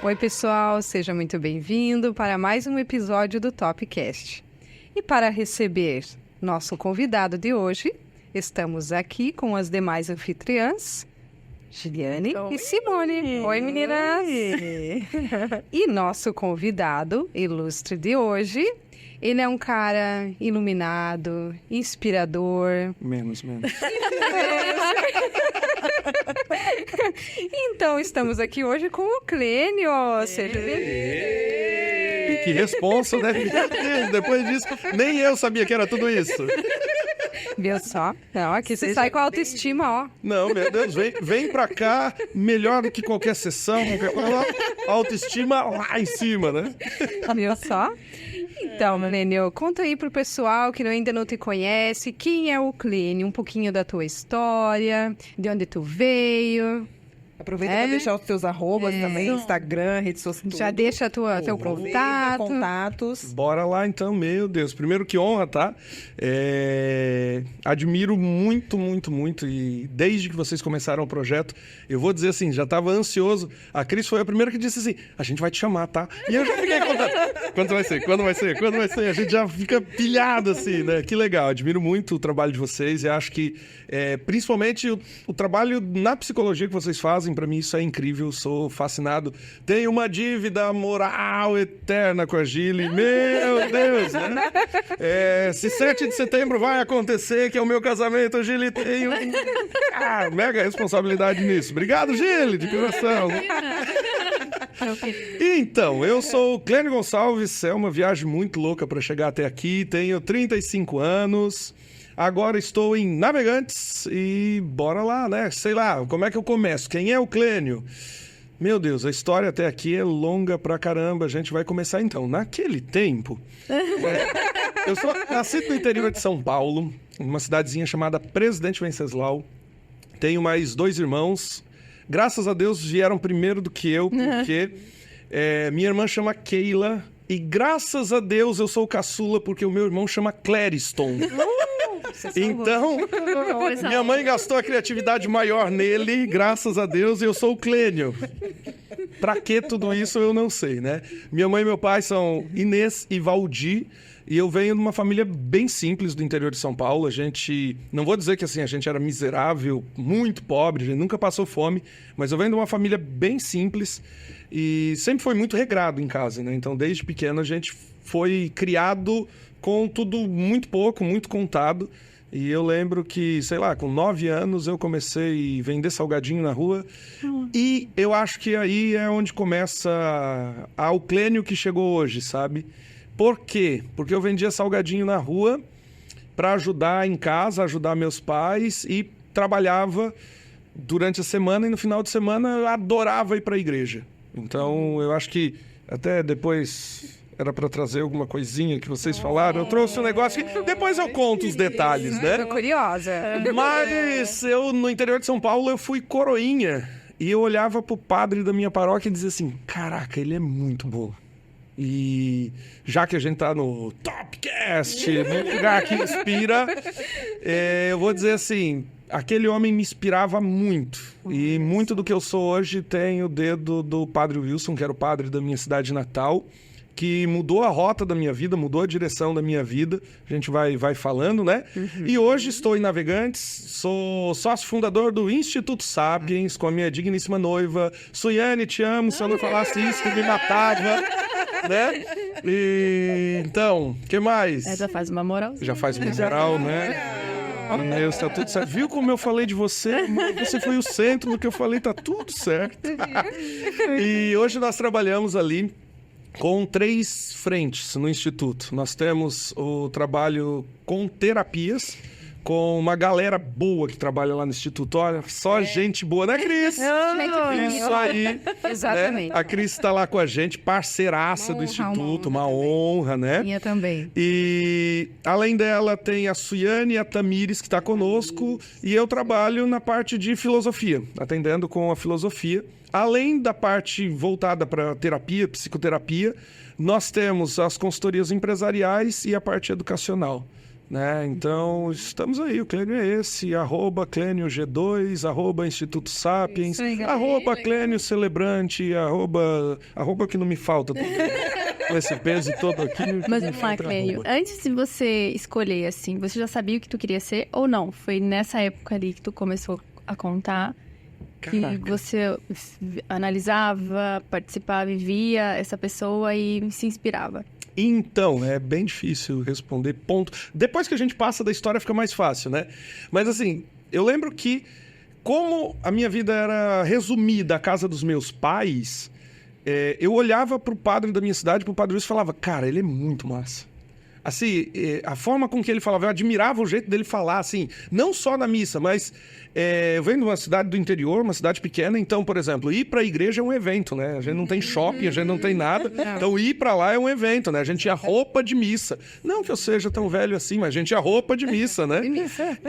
Oi, pessoal, seja muito bem-vindo para mais um episódio do Topcast. E para receber nosso convidado de hoje, estamos aqui com as demais anfitriãs, Giliane e Simone. Oi, meninas! E nosso convidado ilustre de hoje, ele é um cara iluminado, inspirador. Menos. Então, estamos aqui hoje com o Clênio. Seja bem-vindo. Que responsa, né? Depois disso, nem eu sabia que era tudo isso. Viu só? Não, aqui você sai com a autoestima, ó. Não, meu Deus, vem pra cá, melhor do que qualquer sessão, autoestima lá em cima, né? Viu só? Então, Clênio, conta aí pro pessoal que ainda não te conhece, quem é o Clênio, um pouquinho da tua história, de onde tu veio. Aproveita para deixar os teus arrobas também, Instagram, redes sociais. Já deixa teu contato. Contatos. Bora lá então, meu Deus. Primeiro que honra, tá? Admiro muito, e desde que vocês começaram o projeto, eu vou dizer assim, já estava ansioso. A Cris foi a primeira que disse assim, a gente vai te chamar, tá? E eu já fiquei contando. Quando vai ser? A gente já fica pilhado assim, né? Que legal, admiro muito o trabalho de vocês e acho que, principalmente, o trabalho na psicologia que vocês fazem, para mim isso é incrível, sou fascinado. Tenho uma dívida moral eterna com a Gili, meu Deus, né? Se 7 de setembro vai acontecer, que é o meu casamento, a Gili tem mega responsabilidade nisso. Obrigado, Gili, de coração. Então, eu sou o Clênio Gonçalves, é uma viagem muito louca para chegar até aqui, tenho 35 anos... Agora estou em Navegantes e bora lá, né? Sei lá, como é que eu começo? Quem é o Clênio? Meu Deus, a história até aqui é longa pra caramba. A gente vai começar então. Naquele tempo, eu sou nascido no interior de São Paulo, numa cidadezinha chamada Presidente Venceslau. Tenho mais 2 irmãos. Graças a Deus vieram primeiro do que eu, porque minha irmã chama Keila. E graças a Deus eu sou o caçula, porque o meu irmão chama Clériston. Então, minha mãe gastou a criatividade maior nele, graças a Deus, e eu sou o Clênio. Pra que tudo isso, eu não sei, né? Minha mãe e meu pai são Inês e Valdir, e eu venho de uma família bem simples do interior de São Paulo. A gente, não vou dizer que assim, a gente era miserável, muito pobre, a gente nunca passou fome, mas eu venho de uma família bem simples e sempre foi muito regrado em casa, né? Então, desde pequeno, a gente foi criado com tudo muito pouco, muito contado. E eu lembro que, sei lá, com 9 anos eu comecei a vender salgadinho na rua. E eu acho que aí é onde começa o Clênio que chegou hoje, sabe? Por quê? Porque eu vendia salgadinho na rua para ajudar em casa, ajudar meus pais e trabalhava durante a semana e no final de semana eu adorava ir para a igreja. Então eu acho que até depois... Era para trazer alguma coisinha que vocês falaram. Eu trouxe um negócio que depois eu conto os detalhes, né? Tô curiosa. Mas eu, no interior de São Paulo, eu fui coroinha. E eu olhava pro padre da minha paróquia e dizia assim, caraca, ele é muito bom. E já que a gente tá no Topcast, no lugar que inspira, eu vou dizer assim, aquele homem me inspirava muito. E muito do que eu sou hoje tem o dedo do padre Wilson, que era o padre da minha cidade natal, que mudou a rota da minha vida, mudou a direção da minha vida. A gente vai falando, né? E hoje estou em Navegantes, sou sócio fundador do Instituto Sapiens, com a minha digníssima noiva. Suiane, te amo, se eu não falasse isso, tu me matava, né? E, então, o que mais? Já faz uma moral. Já faz uma moral, né? Meu Deus, tá tudo certo. Viu como eu falei de você? Você foi o centro do que eu falei, tá tudo certo. E hoje nós trabalhamos ali com 3 frentes no Instituto. Nós temos o trabalho com terapias, com uma galera boa que trabalha lá no Instituto. Olha, só gente boa, né, Cris? Isso aí. Exatamente. Né? A Cris está lá com a gente, parceiraça do Instituto, uma honra, né? Minha também. E além dela tem a Suiane e a Tamires que está conosco, e eu trabalho na parte de filosofia, atendendo com a filosofia. Além da parte voltada para terapia, psicoterapia, nós temos as consultorias empresariais e a parte educacional. né? Então, estamos aí, o Clênio é esse, @ClênioG2, @Instituto Sapiens, @Clênio Celebrante, arroba que não me falta, com esse peso todo aqui. Mas vamos lá, Clênio, antes de você escolher, assim, você já sabia o que tu queria ser ou não? Foi nessa época ali que tu começou a contar que você analisava, participava, vivia essa pessoa e se inspirava? Então, é bem difícil responder, ponto. Depois que a gente passa da história fica mais fácil, né? Mas assim, eu lembro que como a minha vida era resumida à casa dos meus pais, eu olhava pro padre da minha cidade, pro padre Luiz, e falava, cara, ele é muito massa. Assim, a forma com que ele falava, eu admirava o jeito dele falar, assim, não só na missa, mas eu venho de uma cidade do interior, uma cidade pequena, então, por exemplo, ir pra igreja é um evento, né? A gente não tem shopping, a gente não tem nada, então ir pra lá é um evento, né? A gente ia roupa de missa. Não que eu seja tão velho assim, mas a gente ia roupa de missa, né?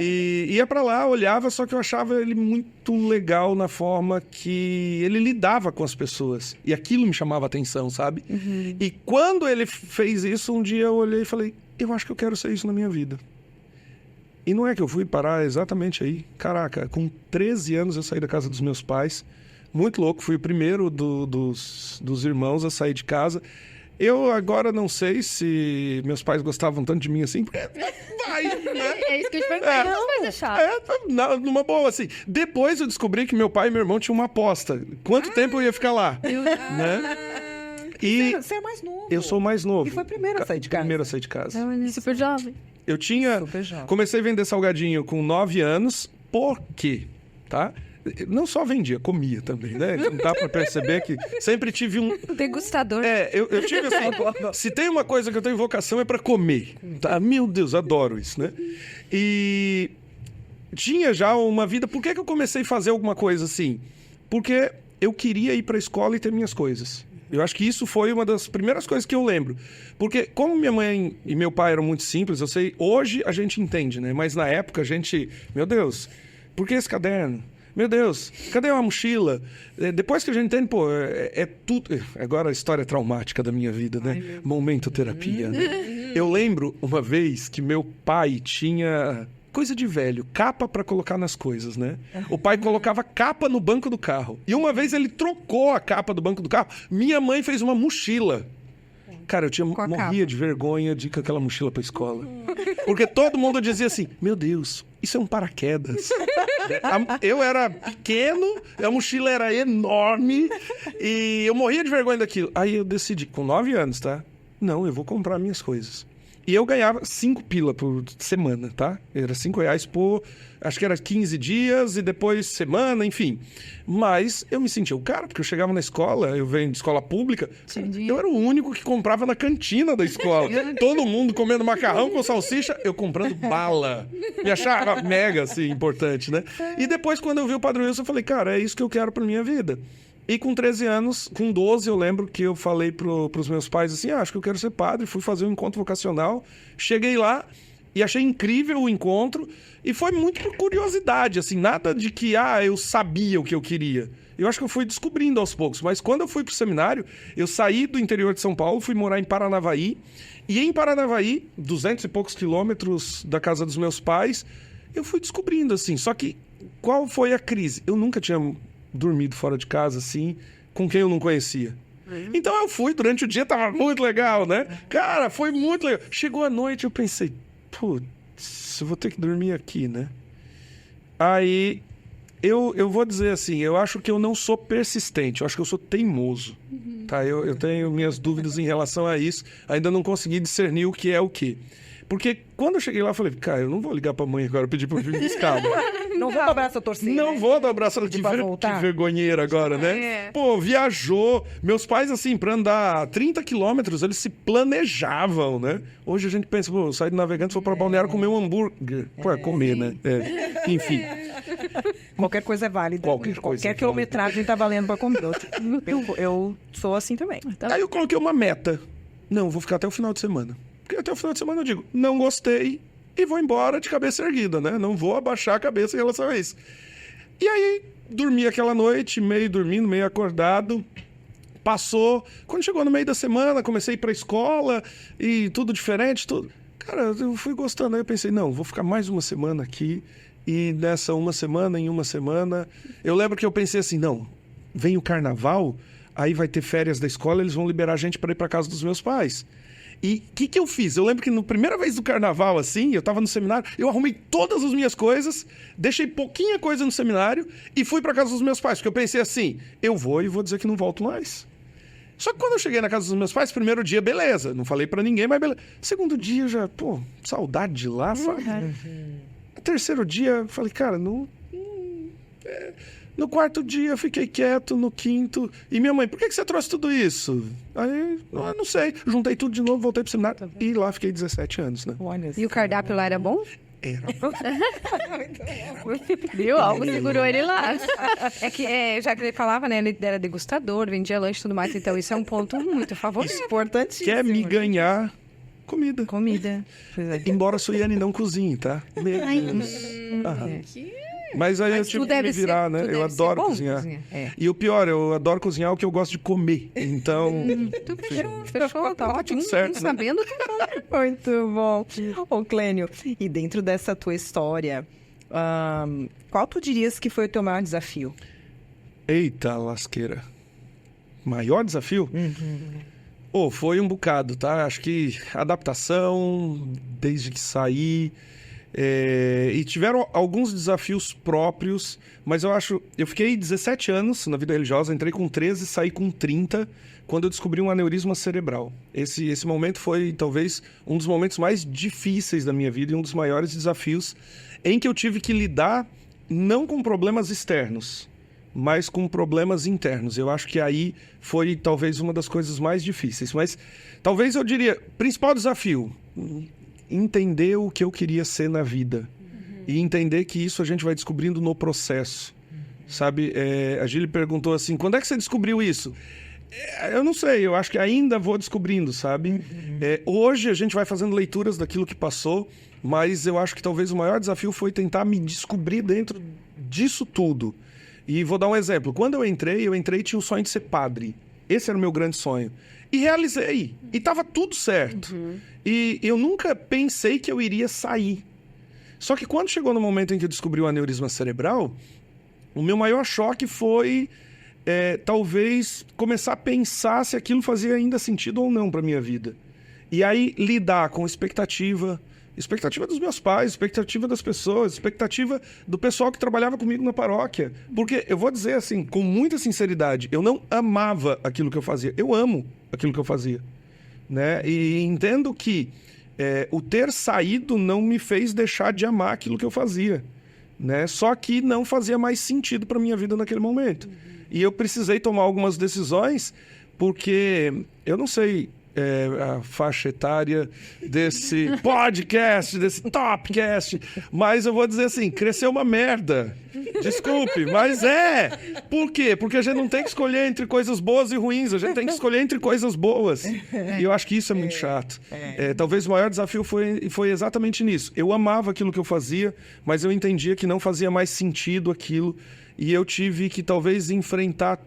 E ia pra lá, olhava, só que eu achava ele muito legal na forma que ele lidava com as pessoas. E aquilo me chamava a atenção, sabe? E quando ele fez isso, um dia eu olhei e falei, eu acho que eu quero ser isso na minha vida. E não é que eu fui parar exatamente aí. Caraca, com 13 anos eu saí da casa dos meus pais. Muito louco, fui o primeiro dos irmãos a sair de casa. Eu agora não sei se meus pais gostavam tanto de mim assim, porque vai, né? É isso que eu te perguntei, não vai deixar. Numa boa, assim. Depois eu descobri que meu pai e meu irmão tinham uma aposta. Quanto tempo eu ia ficar lá? Né? E Você é mais novo. eu sou o mais novo. E foi o primeiro a sair de casa. Primeiro a sair de casa. Super jovem. Eu tinha... Super jovem. Comecei a vender salgadinho com 9 anos. Por quê? Tá? Não só vendia, comia também, né? Não dá pra perceber que sempre tive um... Degustador. Eu tive assim... Se tem uma coisa que eu tenho vocação é pra comer. Tá? Meu Deus, adoro isso, né? E... tinha já uma vida... Por que eu comecei a fazer alguma coisa assim? Porque eu queria ir pra escola e ter minhas coisas. Eu acho que isso foi uma das primeiras coisas que eu lembro. Porque como minha mãe e meu pai eram muito simples, eu sei, hoje a gente entende, né? Mas na época a gente... Meu Deus, por que esse caderno? Meu Deus, cadê uma mochila? Depois que a gente entende, pô, é tudo... Agora a história traumática da minha vida, né? Momento terapia, né? Eu lembro uma vez que meu pai tinha... coisa de velho, capa pra colocar nas coisas, né? O pai colocava capa no banco do carro. E uma vez ele trocou a capa do banco do carro. Minha mãe fez uma mochila. Cara, eu morria de vergonha de ir com aquela mochila pra escola. Porque todo mundo dizia assim, meu Deus, isso é um paraquedas. Eu era pequeno, a mochila era enorme e eu morria de vergonha daquilo. Aí eu decidi, com 9 anos, tá? Não, eu vou comprar minhas coisas. E eu ganhava 5 pila por semana, tá? Era R$5 por, acho que era 15 dias e depois semana, enfim. Mas eu me sentia o cara, porque eu chegava na escola, eu venho de escola pública, eu era o único que comprava na cantina da escola. Todo mundo comendo macarrão com salsicha, eu comprando bala. Me achava mega, assim, importante, né? E depois, quando eu vi o Padre Wilson, eu falei, cara, é isso que eu quero pra minha vida. E com 13 anos, com 12, eu lembro que eu falei pros meus pais assim, acho que eu quero ser padre, fui fazer um encontro vocacional, cheguei lá e achei incrível o encontro e foi muito por curiosidade, assim, nada de que, eu sabia o que eu queria. Eu acho que eu fui descobrindo aos poucos, mas quando eu fui pro seminário, eu saí do interior de São Paulo, fui morar em Paranavaí, e em Paranavaí, 200 e poucos quilômetros da casa dos meus pais, eu fui descobrindo, assim, só que qual foi a crise? Eu nunca tinha dormido fora de casa, assim, com quem eu não conhecia. Então eu fui, durante o dia tava muito legal, né? Cara, foi muito legal. Chegou a noite, eu pensei, putz, eu vou ter que dormir aqui, né? Aí, eu vou dizer assim, eu acho que eu não sou persistente, eu acho que eu sou teimoso, tá? Eu tenho minhas dúvidas em relação a isso, ainda não consegui discernir o que é o que. Porque quando eu cheguei lá, eu falei, cara, eu não vou ligar pra mãe agora, pedir pra vir me buscar. Não vou dobrar essa torcida. Não vou dar abraço que vergonheira agora, né? Pô, viajou. Meus pais, assim, pra andar 30 quilômetros, eles se planejavam, né? Hoje a gente pensa, pô, eu saí do Navegante, vou pra Balneário comer um hambúrguer. Pô, comer, né? Enfim. Qualquer coisa é válida. Qualquer quilometragem tá valendo pra comer. Eu sou assim também. Aí eu coloquei uma meta. Não, vou ficar até o final de semana. Porque até o final de semana eu digo, não gostei e vou embora de cabeça erguida, né? Não vou abaixar a cabeça em relação a isso. E aí, dormi aquela noite, meio dormindo, meio acordado. Passou. Quando chegou no meio da semana, comecei a ir pra escola e tudo diferente, tudo. Cara, eu fui gostando. Aí eu pensei, não, vou ficar mais uma semana aqui. E nessa uma semana... Eu lembro que eu pensei assim, não, vem o carnaval, aí vai ter férias da escola, eles vão liberar a gente para ir para casa dos meus pais. E o que eu fiz? Eu lembro que na primeira vez do carnaval, assim, eu tava no seminário, eu arrumei todas as minhas coisas, deixei pouquinha coisa no seminário e fui para casa dos meus pais. Porque eu pensei assim, eu vou e vou dizer que não volto mais. Só que quando eu cheguei na casa dos meus pais, primeiro dia, beleza. Não falei pra ninguém, mas beleza. Segundo dia, já, saudade de lá, sabe? Terceiro dia, falei, cara, no quarto dia eu fiquei quieto, no quinto... E minha mãe, por que você trouxe tudo isso? Aí, eu não sei. Juntei tudo de novo, voltei pro seminário e lá fiquei 17 anos, né? E o cardápio lá era bom? Era. Viu? Algo segurou ele lá. É que, já que ele falava, né? Ele era degustador, vendia lanche e tudo mais. Então, isso é um ponto muito favorável. Importantíssimo. Quer me ganhar... Comida. Embora a Suiane não cozinhe, tá? Mas aí eu tive que me virar, né? Eu adoro cozinhar. E o pior, eu adoro cozinhar o que eu gosto de comer. Então... Fechou, tá ótimo. Tudo certo, né? Sabendo que Muito bom. Ô, Clênio, e dentro dessa tua história, qual tu dirias que foi o teu maior desafio? Eita, lasqueira. Maior desafio? Foi um bocado, tá? Acho que adaptação, desde que saí... e tiveram alguns desafios próprios, mas eu fiquei 17 anos na vida religiosa, entrei com 13, saí com 30, quando eu descobri um aneurisma cerebral. Esse momento foi talvez um dos momentos mais difíceis da minha vida e um dos maiores desafios em que eu tive que lidar não com problemas externos, mas com problemas internos. Eu acho que aí foi talvez uma das coisas mais difíceis, mas talvez eu diria, principal desafio... entender o que eu queria ser na vida. E entender que isso a gente vai descobrindo no processo. Sabe? A Gili perguntou assim, quando é que você descobriu isso? Eu não sei, eu acho que ainda vou descobrindo, sabe? Hoje a gente vai fazendo leituras daquilo que passou, mas eu acho que talvez o maior desafio foi tentar me descobrir dentro disso tudo. E vou dar um exemplo. Quando eu entrei e tinha o sonho de ser padre. Esse era o meu grande sonho. E realizei. E estava tudo certo. E eu nunca pensei que eu iria sair. Só que quando chegou no momento em que eu descobri o aneurisma cerebral, o meu maior choque foi, talvez, começar a pensar se aquilo fazia ainda sentido ou não para minha vida. E aí, lidar com expectativa dos meus pais, expectativa das pessoas, expectativa do pessoal que trabalhava comigo na paróquia. Porque, eu vou dizer assim, com muita sinceridade, eu não amava aquilo que eu fazia. Eu amo aquilo que eu fazia. Né? E entendo que o ter saído não me fez deixar de amar aquilo que eu fazia. Né? Só que não fazia mais sentido para minha vida naquele momento. E eu precisei tomar algumas decisões, porque eu não sei... a faixa etária desse podcast, desse Topcast, mas eu vou dizer assim, cresceu uma merda. Desculpe, mas Por quê? Porque a gente não tem que escolher entre coisas boas e ruins, a gente tem que escolher entre coisas boas. E eu acho que isso é muito chato. Talvez o maior desafio foi exatamente nisso. Eu amava aquilo que eu fazia, mas eu entendia que não fazia mais sentido aquilo, e eu tive que talvez enfrentar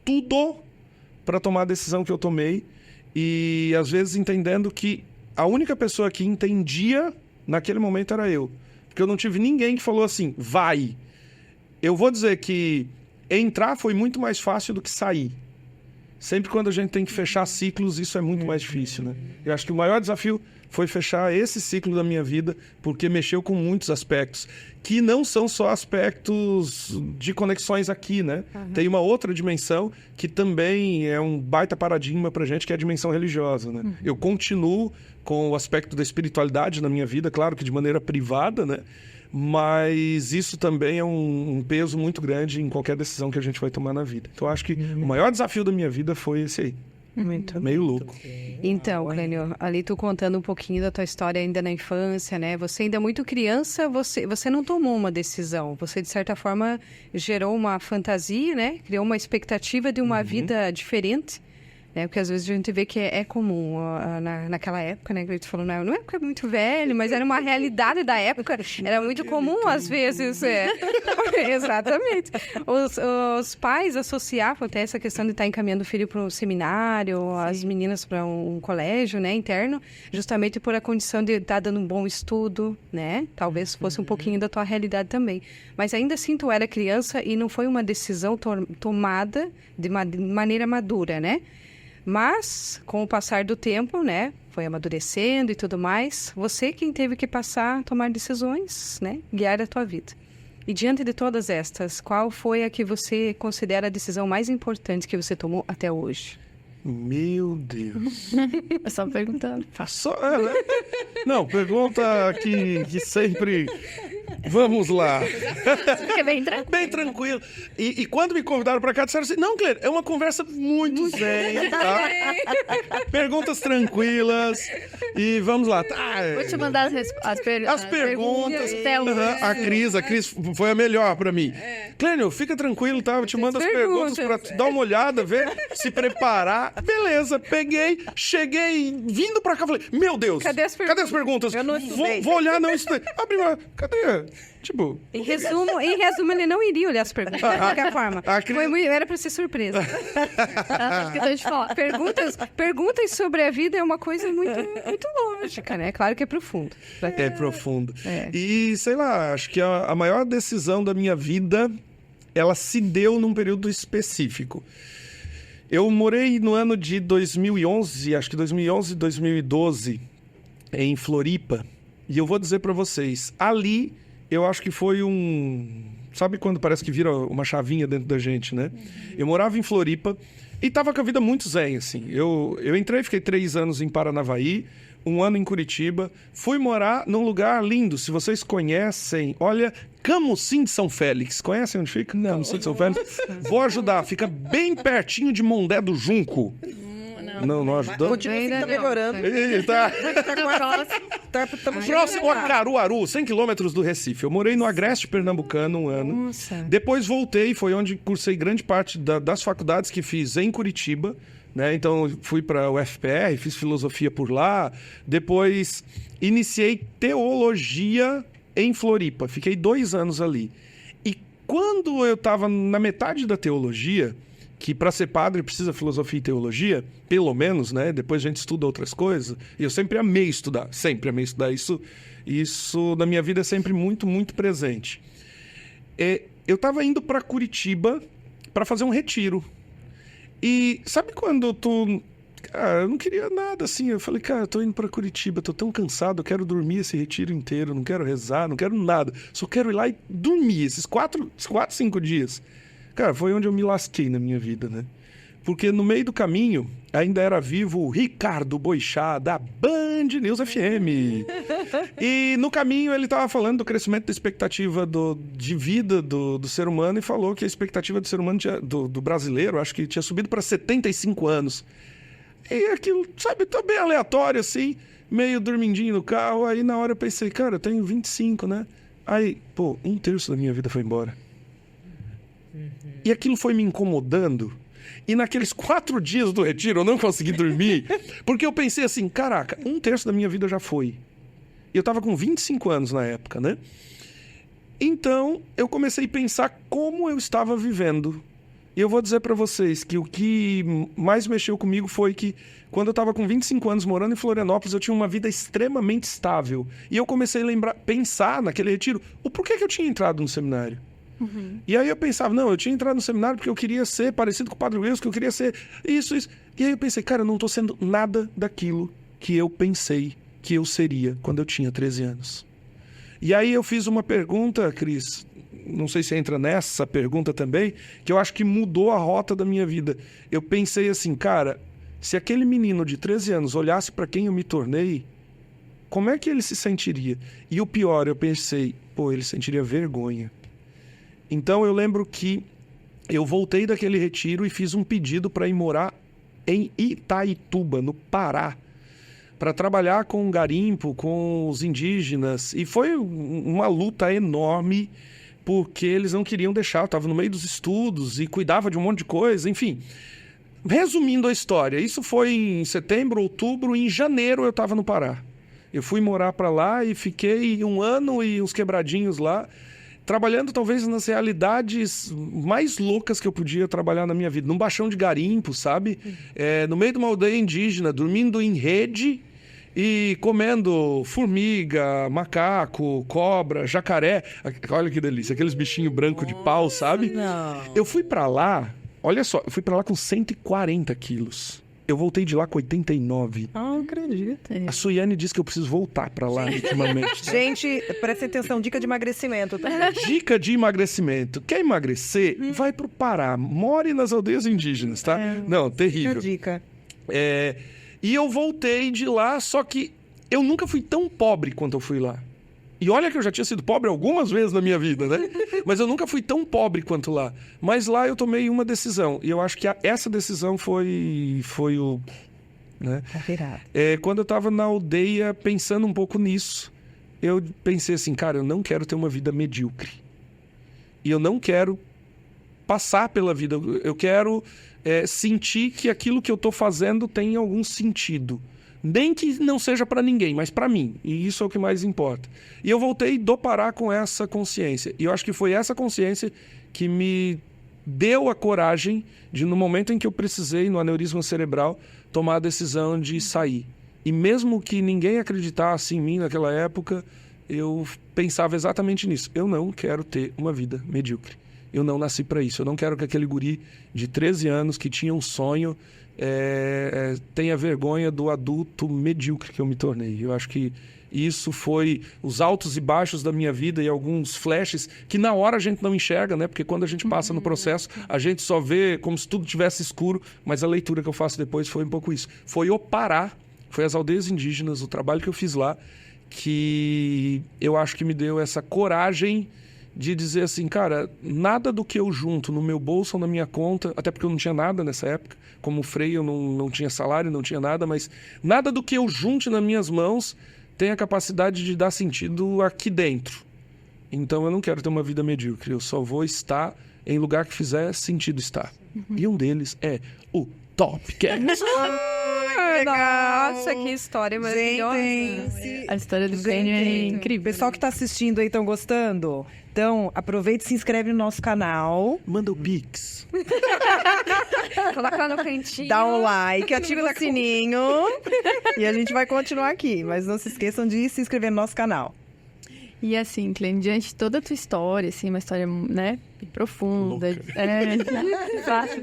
tudo para tomar a decisão que eu tomei. E, às vezes, entendendo que a única pessoa que entendia naquele momento era eu. Porque eu não tive ninguém que falou assim, vai. Eu vou dizer que entrar foi muito mais fácil do que sair. Sempre quando a gente tem que fechar ciclos, isso é muito mais difícil, né? Eu acho que o maior desafio foi fechar esse ciclo da minha vida, porque mexeu com muitos aspectos, que não são só aspectos de conexões aqui, né? Tem uma outra dimensão que também é um baita paradigma pra gente, que é a dimensão religiosa, né? Eu continuo com o aspecto da espiritualidade na minha vida, claro que de maneira privada, né? Mas isso também é um peso muito grande em qualquer decisão que a gente vai tomar na vida. Então, eu acho que o maior desafio da minha vida foi esse aí. Muito meio louco. Então, Clênio, ali tu contando um pouquinho da tua história ainda na infância, né? Você ainda muito criança, você não tomou uma decisão. Você, de certa forma, gerou uma fantasia, né? Criou uma expectativa de uma vida diferente. né? Porque às vezes a gente vê que é comum naquela época, né? Que a gente falou, não é porque é muito velho, mas era uma realidade da época. Era muito comum, às vezes. Exatamente. Os pais associavam até essa questão de estar encaminhando o filho para um seminário, as meninas para um colégio, né, interno, justamente por a condição de estar dando um bom estudo, né? Talvez fosse um pouquinho da tua realidade também. Mas ainda assim, tu era criança e não foi uma decisão tomada de maneira madura, né? Mas, com o passar do tempo, né, foi amadurecendo e tudo mais, você quem teve que tomar decisões, né, guiar a tua vida. E diante de todas estas, qual foi a que você considera a decisão mais importante que você tomou até hoje? Meu Deus. Eu só perguntando. Né? Não, pergunta que sempre... Vamos lá. Fica bem tranquilo. Bem tranquilo. E quando me convidaram pra cá, disseram assim, não, Cleide, é uma conversa muito zen, tá? Perguntas tranquilas. E vamos lá. Tá, Vou te mandar as perguntas. A Cris foi a melhor pra mim. Clênio, fica tranquilo, tá? Eu te mando as perguntas pra tu dar uma olhada, ver, se preparar. Beleza, peguei, cheguei, vindo pra cá, falei, meu Deus, cadê as perguntas? Eu não estudei. Vou olhar, não estudei. Abri uma... Cadê? Tipo... Em resumo, ele não iria olhar as perguntas, de qualquer forma. Era pra ser surpresa. Esqueci de falar. Perguntas sobre a vida é uma coisa muito, muito lógica, né? Claro que é profundo. É profundo. É. E, sei lá, acho que a maior decisão da minha vida, ela se deu num período específico. Eu morei no ano de 2011, acho que 2011, 2012, em Floripa. E eu vou dizer pra vocês, ali eu acho que foi Sabe quando parece que vira uma chavinha dentro da gente, né? Eu morava em Floripa e tava com a vida muito zen, assim. Eu entrei, fiquei 3 anos em Paranavaí, 1 ano em Curitiba. Fui morar num lugar lindo. Se vocês conhecem, olha, Camocim de São Félix. Conhecem onde fica? Não, não sei de São Félix. Vou ajudar. Fica bem pertinho de Mondé do Junco. Não ajudou? Continua assim, tá melhorando. Tá. Estamos Próximo a Caruaru, 100 quilômetros do Recife. Eu morei no Agreste Pernambucano 1 ano. Nossa. Depois voltei, foi onde cursei grande parte das faculdades que fiz em Curitiba. Né? Então, fui para o UFPR, fiz filosofia por lá. Depois, iniciei teologia em Floripa. Fiquei 2 anos ali. E quando eu estava na metade da teologia, que para ser padre precisa filosofia e teologia, pelo menos, né? Depois a gente estuda outras coisas. E eu sempre amei estudar. Isso na minha vida é sempre muito, muito presente. Eu estava indo para Curitiba para fazer um retiro. E sabe quando Cara, eu não queria nada assim. Eu falei, cara, eu tô indo pra Curitiba, tô tão cansado, eu quero dormir esse retiro inteiro, não quero rezar, não quero nada. Só quero ir lá e dormir esses 4, 5 dias. Cara, foi onde eu me lasquei na minha vida, né? Porque no meio do caminho ainda era vivo o Ricardo Boixá, da Band News FM. E no caminho ele estava falando do crescimento da expectativa de vida do ser humano e falou que a expectativa do ser humano, do brasileiro, acho que tinha subido para 75 anos. E aquilo, sabe, tá bem aleatório assim, meio dormindinho no carro. Aí na hora eu pensei, cara, eu tenho 25, né? Aí, 1/3 da minha vida foi embora. E aquilo foi me incomodando. E naqueles 4 dias do retiro eu não consegui dormir, porque eu pensei assim, caraca, 1/3 da minha vida já foi. E eu tava com 25 anos na época, né? Então, eu comecei a pensar como eu estava vivendo. E eu vou dizer pra vocês que o que mais mexeu comigo foi que quando eu tava com 25 anos morando em Florianópolis, eu tinha uma vida extremamente estável. E eu comecei a pensar naquele retiro, o porquê que eu tinha entrado no seminário. Uhum. E aí eu pensava, não, eu tinha entrado no seminário porque eu queria ser parecido com o Padre Wilson, que eu queria ser isso. E aí eu pensei, cara, eu não tô sendo nada daquilo que eu pensei que eu seria quando eu tinha 13 anos. E aí eu fiz uma pergunta, Cris, não sei se entra nessa pergunta também, que eu acho que mudou a rota da minha vida. Eu pensei assim, cara, se aquele menino de 13 anos olhasse para quem eu me tornei, como é que ele se sentiria? E o pior, eu pensei, ele sentiria vergonha. Então eu lembro que eu voltei daquele retiro e fiz um pedido para ir morar em Itaituba, no Pará, para trabalhar com garimpo, com os indígenas. E foi uma luta enorme, porque eles não queriam deixar. Eu estava no meio dos estudos e cuidava de um monte de coisa, enfim. resumindo a história, isso foi em setembro, outubro, em janeiro eu estava no Pará. Eu fui morar para lá e fiquei 1 ano e uns quebradinhos lá, trabalhando talvez nas realidades mais loucas que eu podia trabalhar na minha vida. Num baixão de garimpo, sabe? No meio de uma aldeia indígena, dormindo em rede e comendo formiga, macaco, cobra, jacaré. Olha que delícia, aqueles bichinhos brancos de pau, sabe? Não. Eu fui para lá, olha só, eu fui para lá com 140 quilos. Eu voltei de lá com 89. Não acredito. A Suiane disse que eu preciso voltar para lá ultimamente. Tá? Gente, presta atenção, dica de emagrecimento. Tá? Dica de emagrecimento. Quer emagrecer? Vai pro Pará. More nas aldeias indígenas, tá? Não, terrível. Dica. E eu voltei de lá, só que eu nunca fui tão pobre quanto eu fui lá. E olha que eu já tinha sido pobre algumas vezes na minha vida, né? Mas eu nunca fui tão pobre quanto lá. Mas lá eu tomei uma decisão. E eu acho que essa decisão foi o... Né? Quando eu estava na aldeia pensando um pouco nisso, eu pensei assim, cara, eu não quero ter uma vida medíocre. E eu não quero passar pela vida. Eu quero sentir que aquilo que eu estou fazendo tem algum sentido. Nem que não seja para ninguém, mas para mim. E isso é o que mais importa. E eu voltei do Pará com essa consciência. E eu acho que foi essa consciência que me deu a coragem de, no momento em que eu precisei, no aneurisma cerebral, tomar a decisão de sair. E mesmo que ninguém acreditasse em mim naquela época, eu pensava exatamente nisso. Eu não quero ter uma vida medíocre. Eu não nasci para isso. Eu não quero que aquele guri de 13 anos que tinha um sonho tenha vergonha do adulto medíocre que eu me tornei. Eu acho que isso foi os altos e baixos da minha vida e alguns flashes que na hora a gente não enxerga, né? Porque quando a gente passa no processo, a gente só vê como se tudo tivesse escuro, mas a leitura que eu faço depois foi um pouco isso. Foi o Pará, foi as aldeias indígenas, o trabalho que eu fiz lá, que eu acho que me deu essa coragem de dizer assim, cara, nada do que eu junto no meu bolso ou na minha conta, até porque eu não tinha nada nessa época, como freio eu não tinha salário, não tinha nada, mas nada do que eu junte nas minhas mãos tem a capacidade de dar sentido aqui dentro. Então eu não quero ter uma vida medíocre, eu só vou estar em lugar que fizer sentido estar. E um deles é o Topcast. Nossa, que história maravilhosa. A história do Clênio é incrível. O pessoal que tá assistindo aí, estão gostando? Então, aproveita e se inscreve no nosso canal. Manda o Pix. Coloca lá no cantinho. Dá um like, ativa o sininho. E a gente vai continuar aqui. Mas não se esqueçam de se inscrever no nosso canal. E assim, Clênio, diante de toda a tua história, assim, uma história, né, profunda. Exato.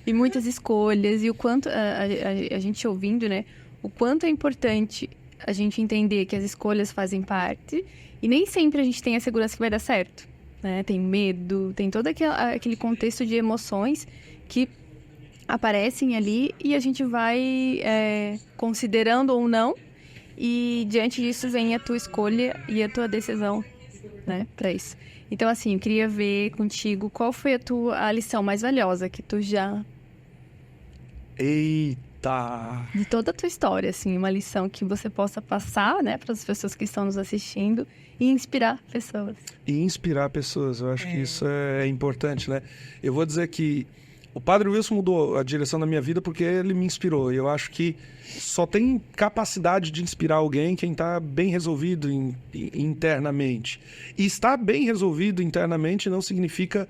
E muitas escolhas. E o quanto, a gente ouvindo, né, o quanto é importante a gente entender que as escolhas fazem parte. E nem sempre a gente tem a segurança que vai dar certo, né? Tem medo, tem todo aquele contexto de emoções que aparecem ali e a gente vai considerando ou não. E diante disso vem a tua escolha e a tua decisão, né? Para isso. Então, assim, eu queria ver contigo qual foi a lição mais valiosa que tu já... Eita! De toda a tua história, assim, uma lição que você possa passar, né, para as pessoas que estão nos assistindo e inspirar pessoas. E inspirar pessoas, eu acho que isso é importante, né? Eu vou dizer que o Padre Wilson mudou a direção da minha vida porque ele me inspirou. Eu acho que só tem capacidade de inspirar alguém quem está bem resolvido internamente. E estar bem resolvido internamente não significa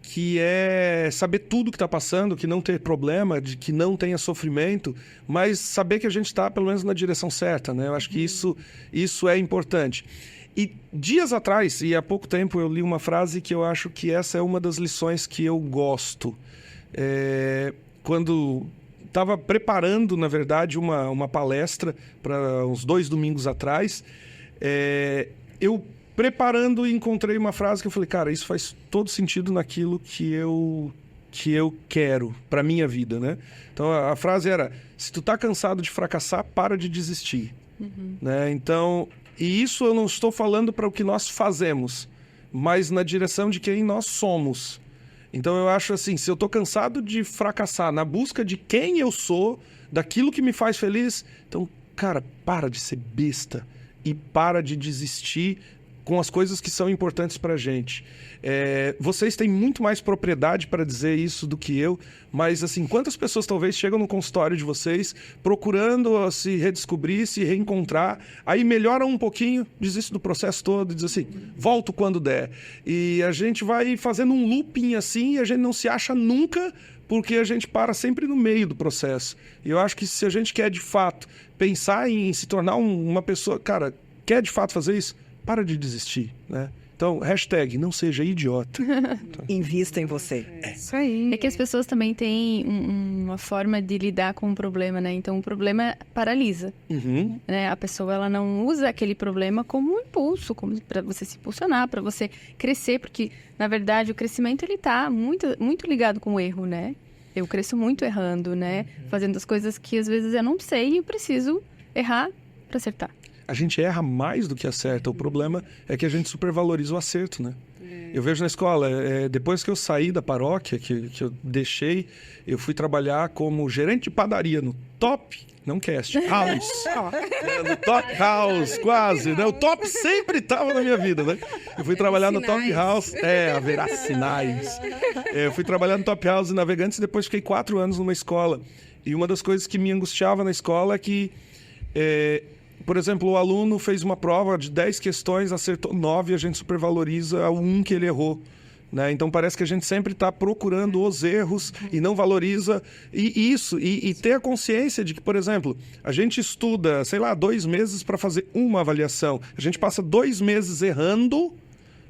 que é saber tudo que está passando, que não ter problema, de que não tenha sofrimento, mas saber que a gente está, pelo menos, na direção certa, né? Eu acho que isso é importante. E dias atrás, e há pouco tempo, eu li uma frase que eu acho que essa é uma das lições que eu gosto. Quando estava preparando, na verdade, uma palestra para uns 2 domingos atrás, eu preparando encontrei uma frase que eu falei, cara, isso faz todo sentido naquilo que eu quero para minha vida, né? Então a frase era, se tu tá cansado de fracassar, para de desistir. Né? Então, e isso eu não estou falando para o que nós fazemos, mas na direção de quem nós somos. Então eu acho assim, se eu tô cansado de fracassar na busca de quem eu sou, daquilo que me faz feliz, então, cara, para de ser besta e para de desistir com as coisas que são importantes pra gente. Vocês têm muito mais propriedade para dizer isso do que eu, mas assim, quantas pessoas talvez chegam no consultório de vocês procurando se redescobrir, se reencontrar, aí melhora um pouquinho, desiste do processo todo e diz assim, volto quando der. E a gente vai fazendo um looping assim e a gente não se acha nunca, porque a gente para sempre no meio do processo. E eu acho que se a gente quer de fato pensar em se tornar uma pessoa, cara, quer de fato fazer isso, para de desistir, né? Então, hashtag, não seja idiota. Invista em você. Isso aí. É que as pessoas também têm uma forma de lidar com o problema, né? Então, o problema paralisa. Uhum. Né? A pessoa, ela não usa aquele problema como um impulso, como para você se impulsionar, para você crescer, porque, na verdade, o crescimento, ele tá muito, muito ligado com o erro, né? Eu cresço muito errando, né? Fazendo as coisas que, às vezes, eu não sei e eu preciso errar para acertar. A gente erra mais do que acerta. O problema é que a gente supervaloriza o acerto, né? Eu vejo na escola, depois que eu saí da paróquia, que eu deixei, eu fui trabalhar como gerente de padaria no Top, não Cast, House. No Top House, quase, né? O Top sempre estava na minha vida, né? Eu fui trabalhar no Top House, haverá sinais. Eu fui trabalhar no Top House em Navegantes e depois fiquei 4 anos numa escola. E uma das coisas que me angustiava na escola é que... por exemplo, o aluno fez uma prova de 10 questões, acertou 9 e a gente supervaloriza o 1 que ele errou. Né? Então parece que a gente sempre está procurando os erros e não valoriza e ter a consciência de que, por exemplo, a gente estuda, 2 meses para fazer uma avaliação. A gente passa 2 meses errando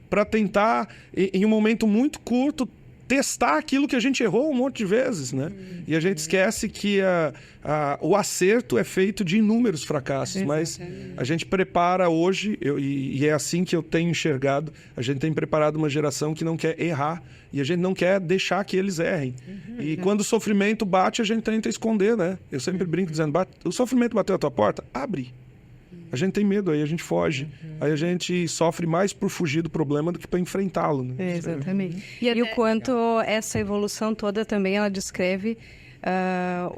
para tentar, em um momento muito curto, testar aquilo que a gente errou um monte de vezes, né? E a gente esquece que o acerto é feito de inúmeros fracassos, mas a gente prepara hoje, e é assim que eu tenho enxergado, a gente tem preparado uma geração que não quer errar e a gente não quer deixar que eles errem. E quando o sofrimento bate, a gente tenta esconder, né? Eu sempre brinco dizendo, o sofrimento bateu a tua porta? Abre. A gente tem medo, aí a gente foge. Aí a gente sofre mais por fugir do problema do que para enfrentá-lo. Né? Exatamente. E o quanto essa evolução toda também, ela descreve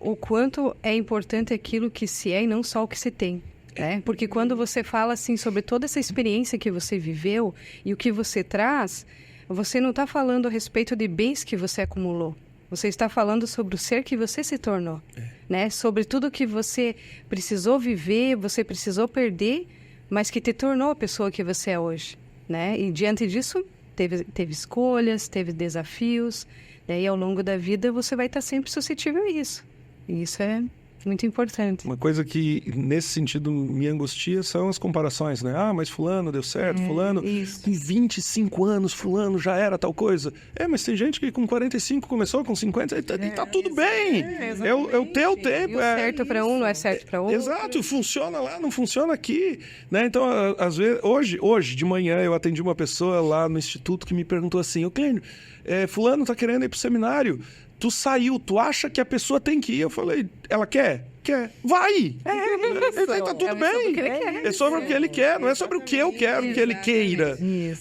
o quanto é importante aquilo que se é e não só o que se tem. Né? Porque quando você fala assim sobre toda essa experiência que você viveu e o que você traz, você não está falando a respeito de bens que você acumulou. Você está falando sobre o ser que você se tornou, né? Sobre tudo que você precisou viver, você precisou perder, mas que te tornou a pessoa que você é hoje, né? E diante disso, teve escolhas, teve desafios, né? E ao longo da vida você vai estar sempre suscetível a isso. E isso é muito importante. Uma coisa que, nesse sentido, me angustia são as comparações, né? Mas fulano deu certo, fulano com 25 anos, fulano já era tal coisa. Mas tem gente que com 45 começou, com 50, e tá tudo bem. É o teu tempo. Certo para um não é certo para outro. Exato, funciona lá, não funciona aqui. Né? Então, às vezes, hoje de manhã, eu atendi uma pessoa lá no instituto que me perguntou assim, Clênio, fulano tá querendo ir pro seminário, tu saiu, tu acha que a pessoa tem que ir? Eu falei, ela quer? Quer. Vai! Tá tudo bem. É sobre o que ele quer, não é sobre o que eu quero que ele queira.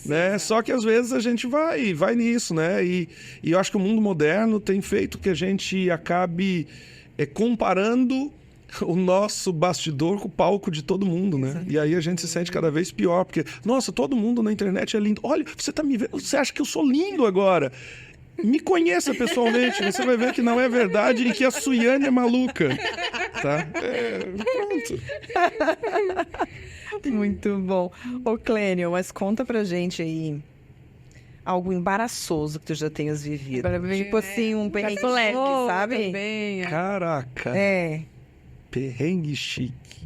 Né? Só que às vezes a gente vai nisso, né? E eu acho que o mundo moderno tem feito que a gente acabe comparando o nosso bastidor com o palco de todo mundo, né? E aí a gente se sente cada vez pior, porque, nossa, todo mundo na internet é lindo. Olha, você tá me vendo, você acha que eu sou lindo agora? Me conheça pessoalmente, você vai ver que não é verdade e que a Suiane é maluca, tá? Pronto. Muito bom. Ô, Clênio, mas conta pra gente aí algo embaraçoso que tu já tenhas vivido. Tipo assim, um perrengue leve, sabe? Também, Caraca. Perrengue chique.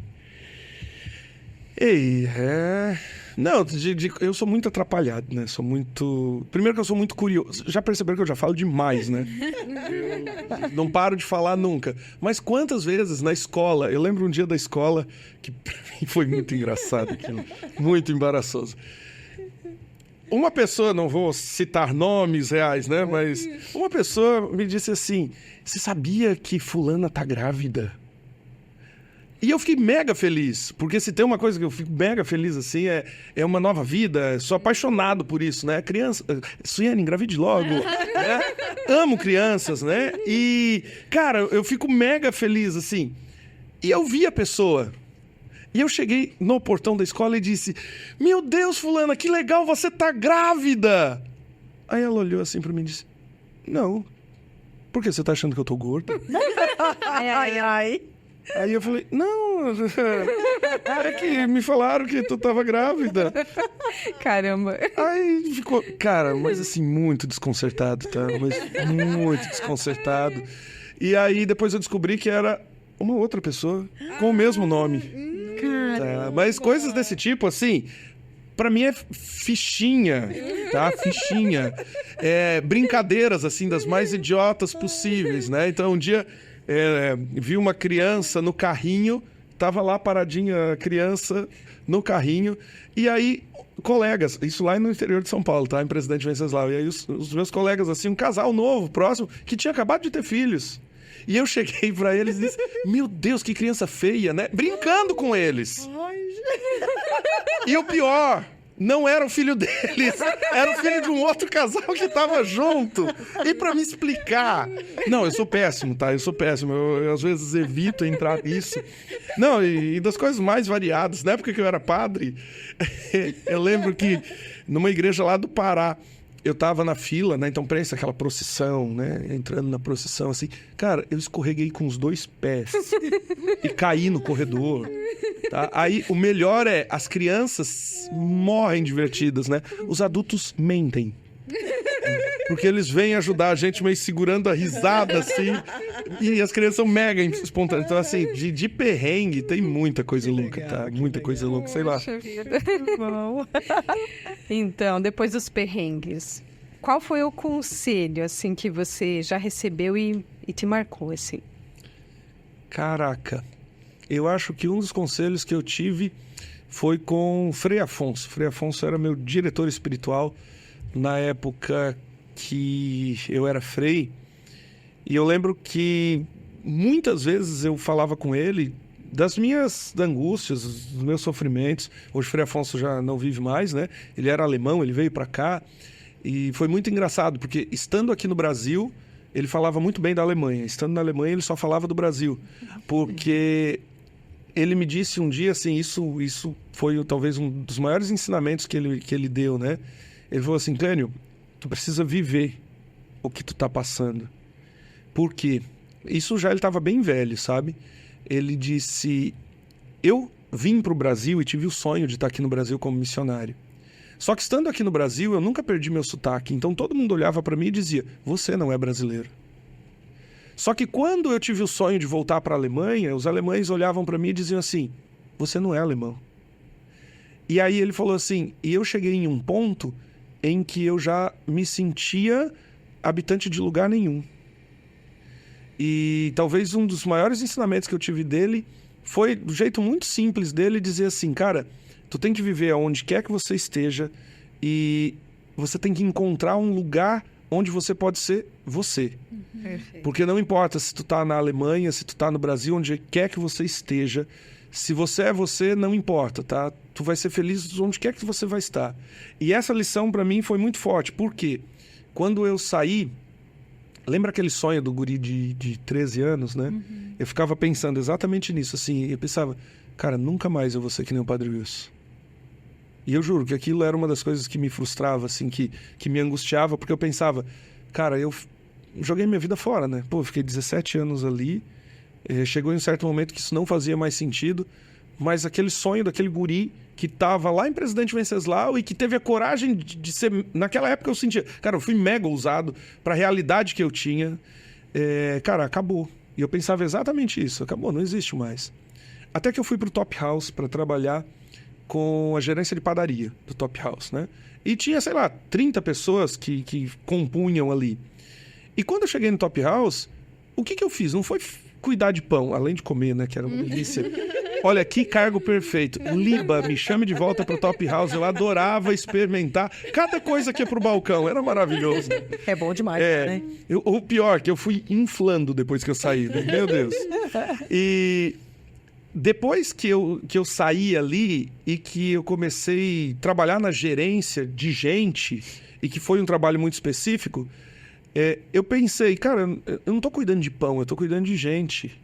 Não, eu sou muito atrapalhado, né? Primeiro que eu sou muito curioso. Já perceberam que eu já falo demais, né? Eu não paro de falar nunca. Mas quantas vezes na escola... Eu lembro um dia da escola que pra mim foi muito engraçado aquilo. Muito embaraçoso. Uma pessoa, não vou citar nomes reais, né? Mas uma pessoa me disse assim, você sabia que fulana tá grávida? E eu fiquei mega feliz, porque se tem uma coisa que eu fico mega feliz, assim, é uma nova vida, sou apaixonado por isso, né? Criança, Suiane, engravide logo, né? Amo crianças, né? E, cara, eu fico mega feliz, assim. E eu vi a pessoa, E eu cheguei no portão da escola e disse, meu Deus, fulana, que legal, você tá grávida! Aí ela olhou assim pra mim e disse, não, por que você tá achando que eu tô gorda? Ai. Aí eu falei, não, é que me falaram que tu tava grávida. Caramba. Aí ficou, cara, mas assim, muito desconcertado, tá? Mas muito desconcertado. E aí depois eu descobri que era uma outra pessoa com o mesmo nome. Tá? Mas coisas desse tipo, assim, pra mim é fichinha, tá? Fichinha. Brincadeiras, assim, das mais idiotas possíveis, né? Então um dia... vi uma criança no carrinho, tava lá paradinha a criança no carrinho, e aí colegas, isso lá no interior de São Paulo, tá? Em Presidente Venceslau, e aí os meus colegas, assim, um casal novo, próximo, que tinha acabado de ter filhos. E eu cheguei pra eles e disse, meu Deus, que criança feia, né? Brincando com eles. E o pior... não era o filho deles, era o filho de um outro casal que tava junto. E pra me explicar... Não, eu sou péssimo, tá? Eu sou péssimo. Eu às vezes evito entrar nisso. Não, e das coisas mais variadas. Na época que eu era padre, eu lembro que numa igreja lá do Pará, eu tava na fila, né? Então pensa aquela procissão, né? Entrando na procissão, assim. Cara, eu escorreguei com os 2 pés e caí no corredor. Tá? Aí o melhor é, as crianças morrem divertidas, né? Os adultos mentem. Porque eles vêm ajudar a gente meio segurando a risada, assim. E as crianças são mega espontâneas. Então, assim, de perrengue tem muita coisa louca, tá? Muita coisa louca, sei lá. Bom. Então, depois dos perrengues, qual foi o conselho, assim, que você já recebeu e te marcou, assim? Caraca. Eu acho que um dos conselhos que eu tive foi com Frei Afonso. Frei Afonso era meu diretor espiritual na época que eu era frei. E eu lembro que muitas vezes eu falava com ele das minhas angústias, dos meus sofrimentos. Hoje Frei Afonso já não vive mais, né? Ele era alemão, ele veio para cá. E foi muito engraçado, porque estando aqui no Brasil, ele falava muito bem da Alemanha. Estando na Alemanha, ele só falava do Brasil. Porque... ele me disse um dia, assim, isso foi talvez um dos maiores ensinamentos que ele deu, né? Ele falou assim, Clênio, tu precisa viver o que tu tá passando. Por quê? Isso já ele estava bem velho, sabe? Ele disse, eu vim pro Brasil e tive o sonho de estar aqui no Brasil como missionário. Só que estando aqui no Brasil, eu nunca perdi meu sotaque. Então todo mundo olhava para mim e dizia, você não é brasileiro. Só que quando eu tive o sonho de voltar para a Alemanha, os alemães olhavam para mim e diziam assim, você não é alemão. E aí ele falou assim, e eu cheguei em um ponto em que eu já me sentia habitante de lugar nenhum. E talvez um dos maiores ensinamentos que eu tive dele foi, do jeito muito simples dele, dizer assim, cara, tu tem que viver aonde quer que você esteja e você tem que encontrar um lugar onde você pode ser você. Perfeito. Porque não importa se tu tá na Alemanha, se tu tá no Brasil, onde quer que você esteja, se você é você, não importa, tá? Tu vai ser feliz onde quer que você vai estar. E essa lição para mim foi muito forte. Por quê? Quando eu saí, lembra aquele sonho do guri de 13 anos, né? Eu ficava pensando exatamente nisso, assim, eu pensava, cara, nunca mais eu vou ser que nem o Padre Wilson. E eu juro que aquilo era uma das coisas que me frustrava, assim, que me angustiava, porque eu pensava, cara, eu joguei minha vida fora, né? Pô, eu fiquei 17 anos ali, chegou em um certo momento que isso não fazia mais sentido, mas aquele sonho daquele guri que tava lá em Presidente Venceslau e que teve a coragem de ser... Naquela época eu sentia, cara, eu fui mega ousado para a realidade que eu tinha. Cara, acabou. E eu pensava exatamente isso, acabou, não existe mais. Até que eu fui pro Top House para trabalhar com a gerência de padaria do Top House, né? E tinha, sei lá, 30 pessoas que compunham ali. E quando eu cheguei no Top House, o que eu fiz? Não foi cuidar de pão, além de comer, né? Que era uma delícia. Olha, que cargo perfeito. Liba, me chame de volta pro Top House. Eu adorava experimentar cada coisa que ia pro balcão. Era maravilhoso. É bom demais, né? O pior, que eu fui inflando depois que eu saí, né? Meu Deus. E depois que eu saí ali e que eu comecei a trabalhar na gerência de gente, e que foi um trabalho muito específico, eu pensei, cara, eu não tô cuidando de pão, eu tô cuidando de gente.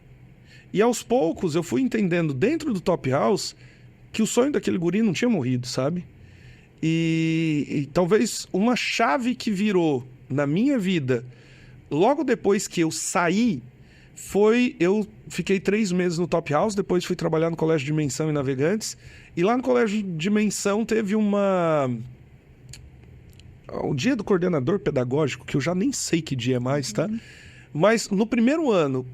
E aos poucos eu fui entendendo dentro do Top House que o sonho daquele guri não tinha morrido, sabe? E talvez uma chave que virou na minha vida, logo depois que eu saí, eu fiquei 3 meses no Top House, depois fui trabalhar no Colégio Dimensão em Navegantes, e lá no Colégio Dimensão teve o dia do coordenador pedagógico, que eu já nem sei que dia é mais, tá? Mas no primeiro ano,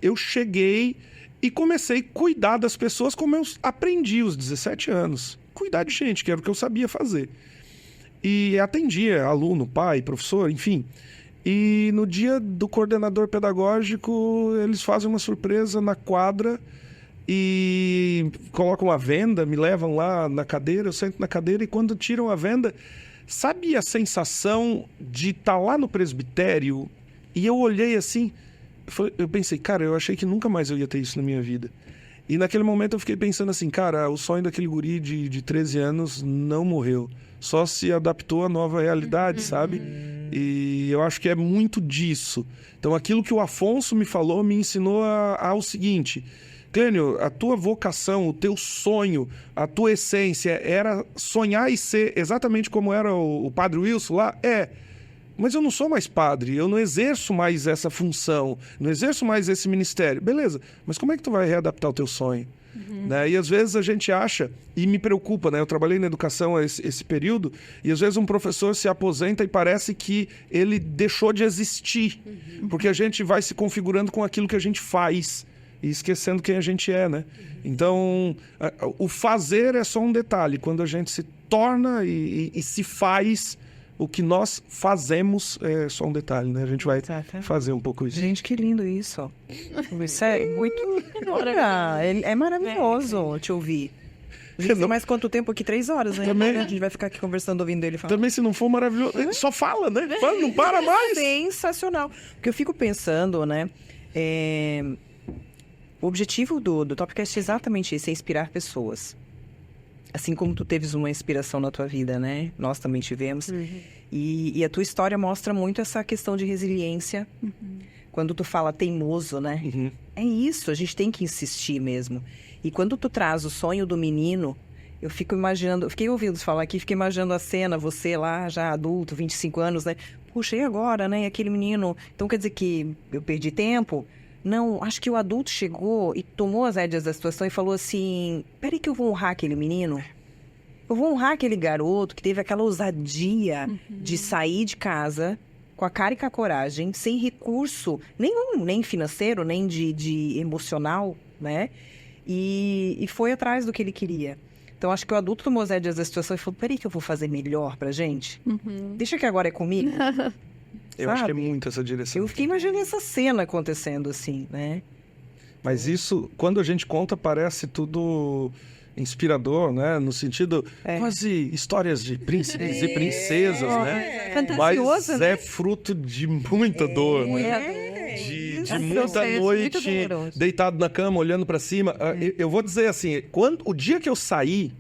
eu cheguei e comecei a cuidar das pessoas como eu aprendi aos 17 anos. Cuidar de gente, que era o que eu sabia fazer. E atendia aluno, pai, professor, enfim. E no dia do coordenador pedagógico, eles fazem uma surpresa na quadra e colocam a venda, me levam lá na cadeira, eu sento na cadeira e quando tiram a venda, sabe a sensação de estar lá no presbitério? E eu olhei assim, eu pensei, cara, eu achei que nunca mais eu ia ter isso na minha vida. E naquele momento eu fiquei pensando assim, cara, o sonho daquele guri de 13 anos não morreu. Só se adaptou à nova realidade, sabe? E eu acho que é muito disso. Então aquilo que o Afonso me falou me ensinou ao seguinte: Clênio, a tua vocação, o teu sonho, a tua essência era sonhar e ser exatamente como era o Padre Wilson lá? Mas eu não sou mais padre, eu não exerço mais essa função, não exerço mais esse ministério. Beleza, mas como é que tu vai readaptar o teu sonho? Né? E às vezes a gente acha, e me preocupa, né? Eu trabalhei na educação esse período, e às vezes um professor se aposenta e parece que ele deixou de existir, porque a gente vai se configurando com aquilo que a gente faz, e esquecendo quem a gente é, né? Então, o fazer é só um detalhe, quando a gente se torna e se faz... O que nós fazemos é só um detalhe, né? A gente vai fazer um pouco isso. Gente, que lindo isso. Isso é muito... Olha, é maravilhoso te ouvir. A gente tem mais quanto tempo aqui? 3 horas, né? Também. A gente vai ficar aqui conversando, ouvindo ele falar. Também, se não for maravilhoso, só fala, né? Não para mais. Sensacional. Porque eu fico pensando, né? O objetivo do Topcast é exatamente esse, é inspirar pessoas. Assim como tu teves uma inspiração na tua vida, né? Nós também tivemos. E a tua história mostra muito essa questão de resiliência. Quando tu fala teimoso, né? É isso, a gente tem que insistir mesmo. E quando tu traz o sonho do menino, eu fico imaginando... Fiquei ouvindo você falar aqui, fiquei imaginando a cena, você lá, já adulto, 25 anos, né? Puxa, e agora, né? E aquele menino... Então quer dizer que eu perdi tempo? Não, acho que o adulto chegou e tomou as rédeas da situação e falou assim... Peraí que eu vou honrar aquele menino. Eu vou honrar aquele garoto que teve aquela ousadia de sair de casa com a cara e com a coragem, sem recurso nenhum, nem financeiro, nem de emocional, né? E foi atrás do que ele queria. Então, acho que o adulto tomou as rédeas da situação e falou... Peraí que eu vou fazer melhor pra gente. Deixa que agora é comigo. Eu acho que é muito essa direção. Eu fiquei imaginando essa cena acontecendo assim, né? Mas isso, quando a gente conta, parece tudo inspirador, né? No sentido, quase histórias de príncipes e princesas, né? Fantasioso, mas né? é fruto de muita dor, né? De muita noite deitado na cama, olhando pra cima. Eu vou dizer assim, o dia que eu saí,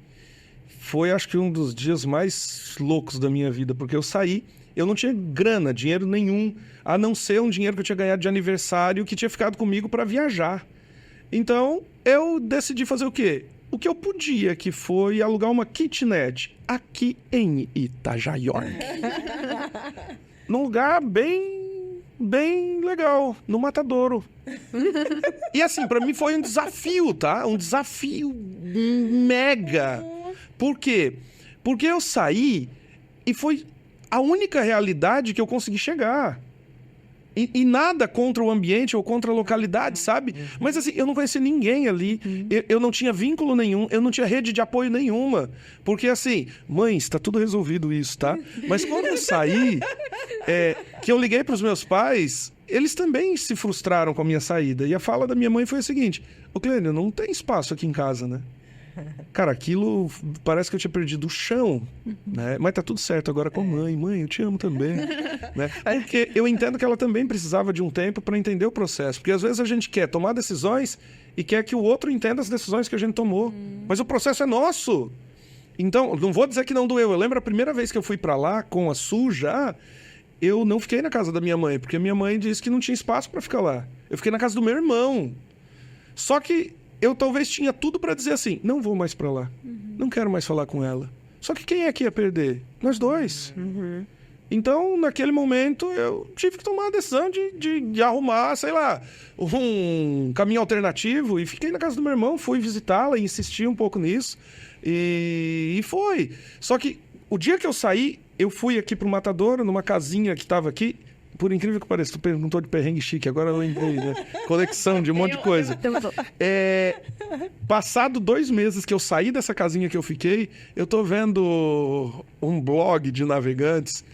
foi acho que um dos dias mais loucos da minha vida, porque eu saí, eu não tinha grana, dinheiro nenhum, a não ser um dinheiro que eu tinha ganhado de aniversário que tinha ficado comigo para viajar. Então, eu decidi fazer o quê? O que eu podia, que foi alugar uma kitnet aqui em Itajaior. Num lugar bem legal, no Matadouro. E assim, para mim foi um desafio, tá? Um desafio mega. Por quê? Porque eu saí e foi... a única realidade que eu consegui chegar. E nada contra o ambiente ou contra a localidade, sabe? Mas assim, eu não conhecia ninguém ali. Eu não tinha vínculo nenhum. Eu não tinha rede de apoio nenhuma. Porque assim, mãe, está tudo resolvido isso, tá? Mas quando eu saí, que eu liguei para os meus pais, eles também se frustraram com a minha saída. E a fala da minha mãe foi a seguinte: ô Clênio, não tem espaço aqui em casa, né? Cara, aquilo parece que eu tinha perdido o chão, né? Mas tá tudo certo agora com a mãe. Mãe, eu te amo também, né? Porque eu entendo que ela também precisava de um tempo para entender o processo. Porque às vezes a gente quer tomar decisões e quer que o outro entenda as decisões que a gente tomou. Mas o processo é nosso. Então, não vou dizer que não doeu. Eu lembro a primeira vez que eu fui para lá com a Su já, eu não fiquei na casa da minha mãe, porque a minha mãe disse que não tinha espaço para ficar lá. Eu fiquei na casa do meu irmão. Só que eu talvez tinha tudo para dizer assim, não vou mais para lá. Não quero mais falar com ela. Só que quem é que ia perder? Nós dois. Então, naquele momento, eu tive que tomar a decisão de arrumar, sei lá, um caminho alternativo. E fiquei na casa do meu irmão, fui visitá-la e insisti um pouco nisso. E foi. Só que o dia que eu saí, eu fui aqui pro Matadouro, numa casinha que estava aqui. Por incrível que pareça, tu perguntou de perrengue chique, agora eu lembrei, né? Conexão de um monte de coisa. Passado 2 meses que eu saí dessa casinha que eu fiquei, eu tô vendo um blog de navegantes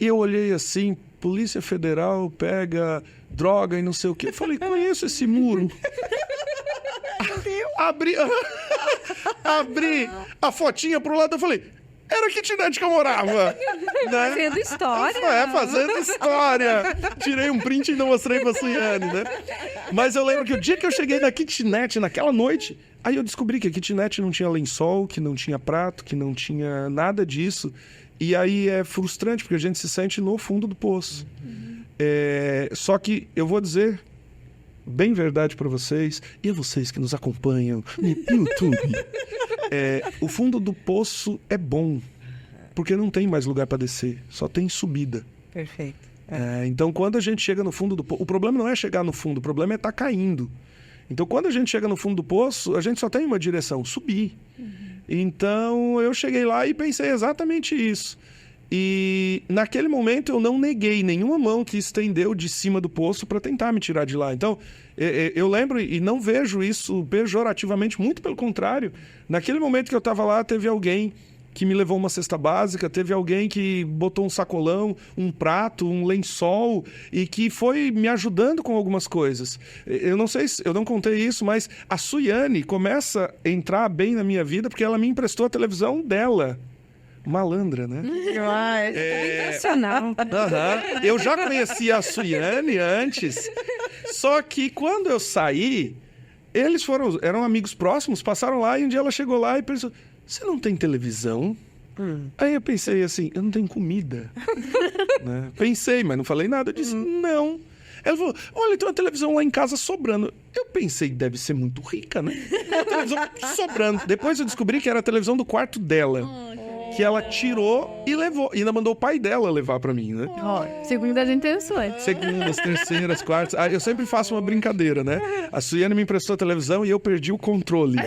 e eu olhei assim, Polícia Federal pega droga e não sei o quê. Eu falei, conheço esse muro. Abri a fotinha pro lado, eu falei... Era a kitnet que eu morava. Né? Fazendo história. Fazendo história. Tirei um print e não mostrei pra Suiane, né? Mas eu lembro que o dia que eu cheguei na kitnet, naquela noite, aí eu descobri que a kitnet não tinha lençol, que não tinha prato, que não tinha nada disso. E aí é frustrante, porque a gente se sente no fundo do poço. Só que eu vou dizer... bem verdade para vocês e a vocês que nos acompanham no YouTube. O fundo do poço é bom, porque não tem mais lugar para descer, só tem subida. Perfeito. Então, quando a gente chega no fundo do poço, o problema não é chegar no fundo, o problema é estar caindo. Então, quando a gente chega no fundo do poço, a gente só tem uma direção, subir. Então, eu cheguei lá e pensei exatamente isso. E naquele momento eu não neguei nenhuma mão que estendeu de cima do poço para tentar me tirar de lá. Então, eu lembro e não vejo isso pejorativamente, muito pelo contrário. Naquele momento que eu estava lá, teve alguém que me levou uma cesta básica, teve alguém que botou um sacolão, um prato, um lençol e que foi me ajudando com algumas coisas. Eu não sei se eu não contei isso, mas a Suiane começa a entrar bem na minha vida porque ela me emprestou a televisão dela. Malandra, né? Sensacional. Eu já conhecia a Suiane antes, só que quando eu saí, eles eram amigos próximos, passaram lá e um dia ela chegou lá e pensou, você não tem televisão? Aí eu pensei assim, eu não tenho comida. Né? Pensei, mas não falei nada, eu disse, não. Ela falou, olha, tem uma televisão lá em casa sobrando. Eu pensei, deve ser muito rica, né? Uma televisão sobrando. Depois eu descobri que era a televisão do quarto dela. Que ela tirou e levou. E ainda mandou o pai dela levar pra mim, né? Segundo as intenções. Segundas, terceiras, quartas. Eu sempre faço uma brincadeira, né? A Suiane me emprestou a televisão e eu perdi o controle.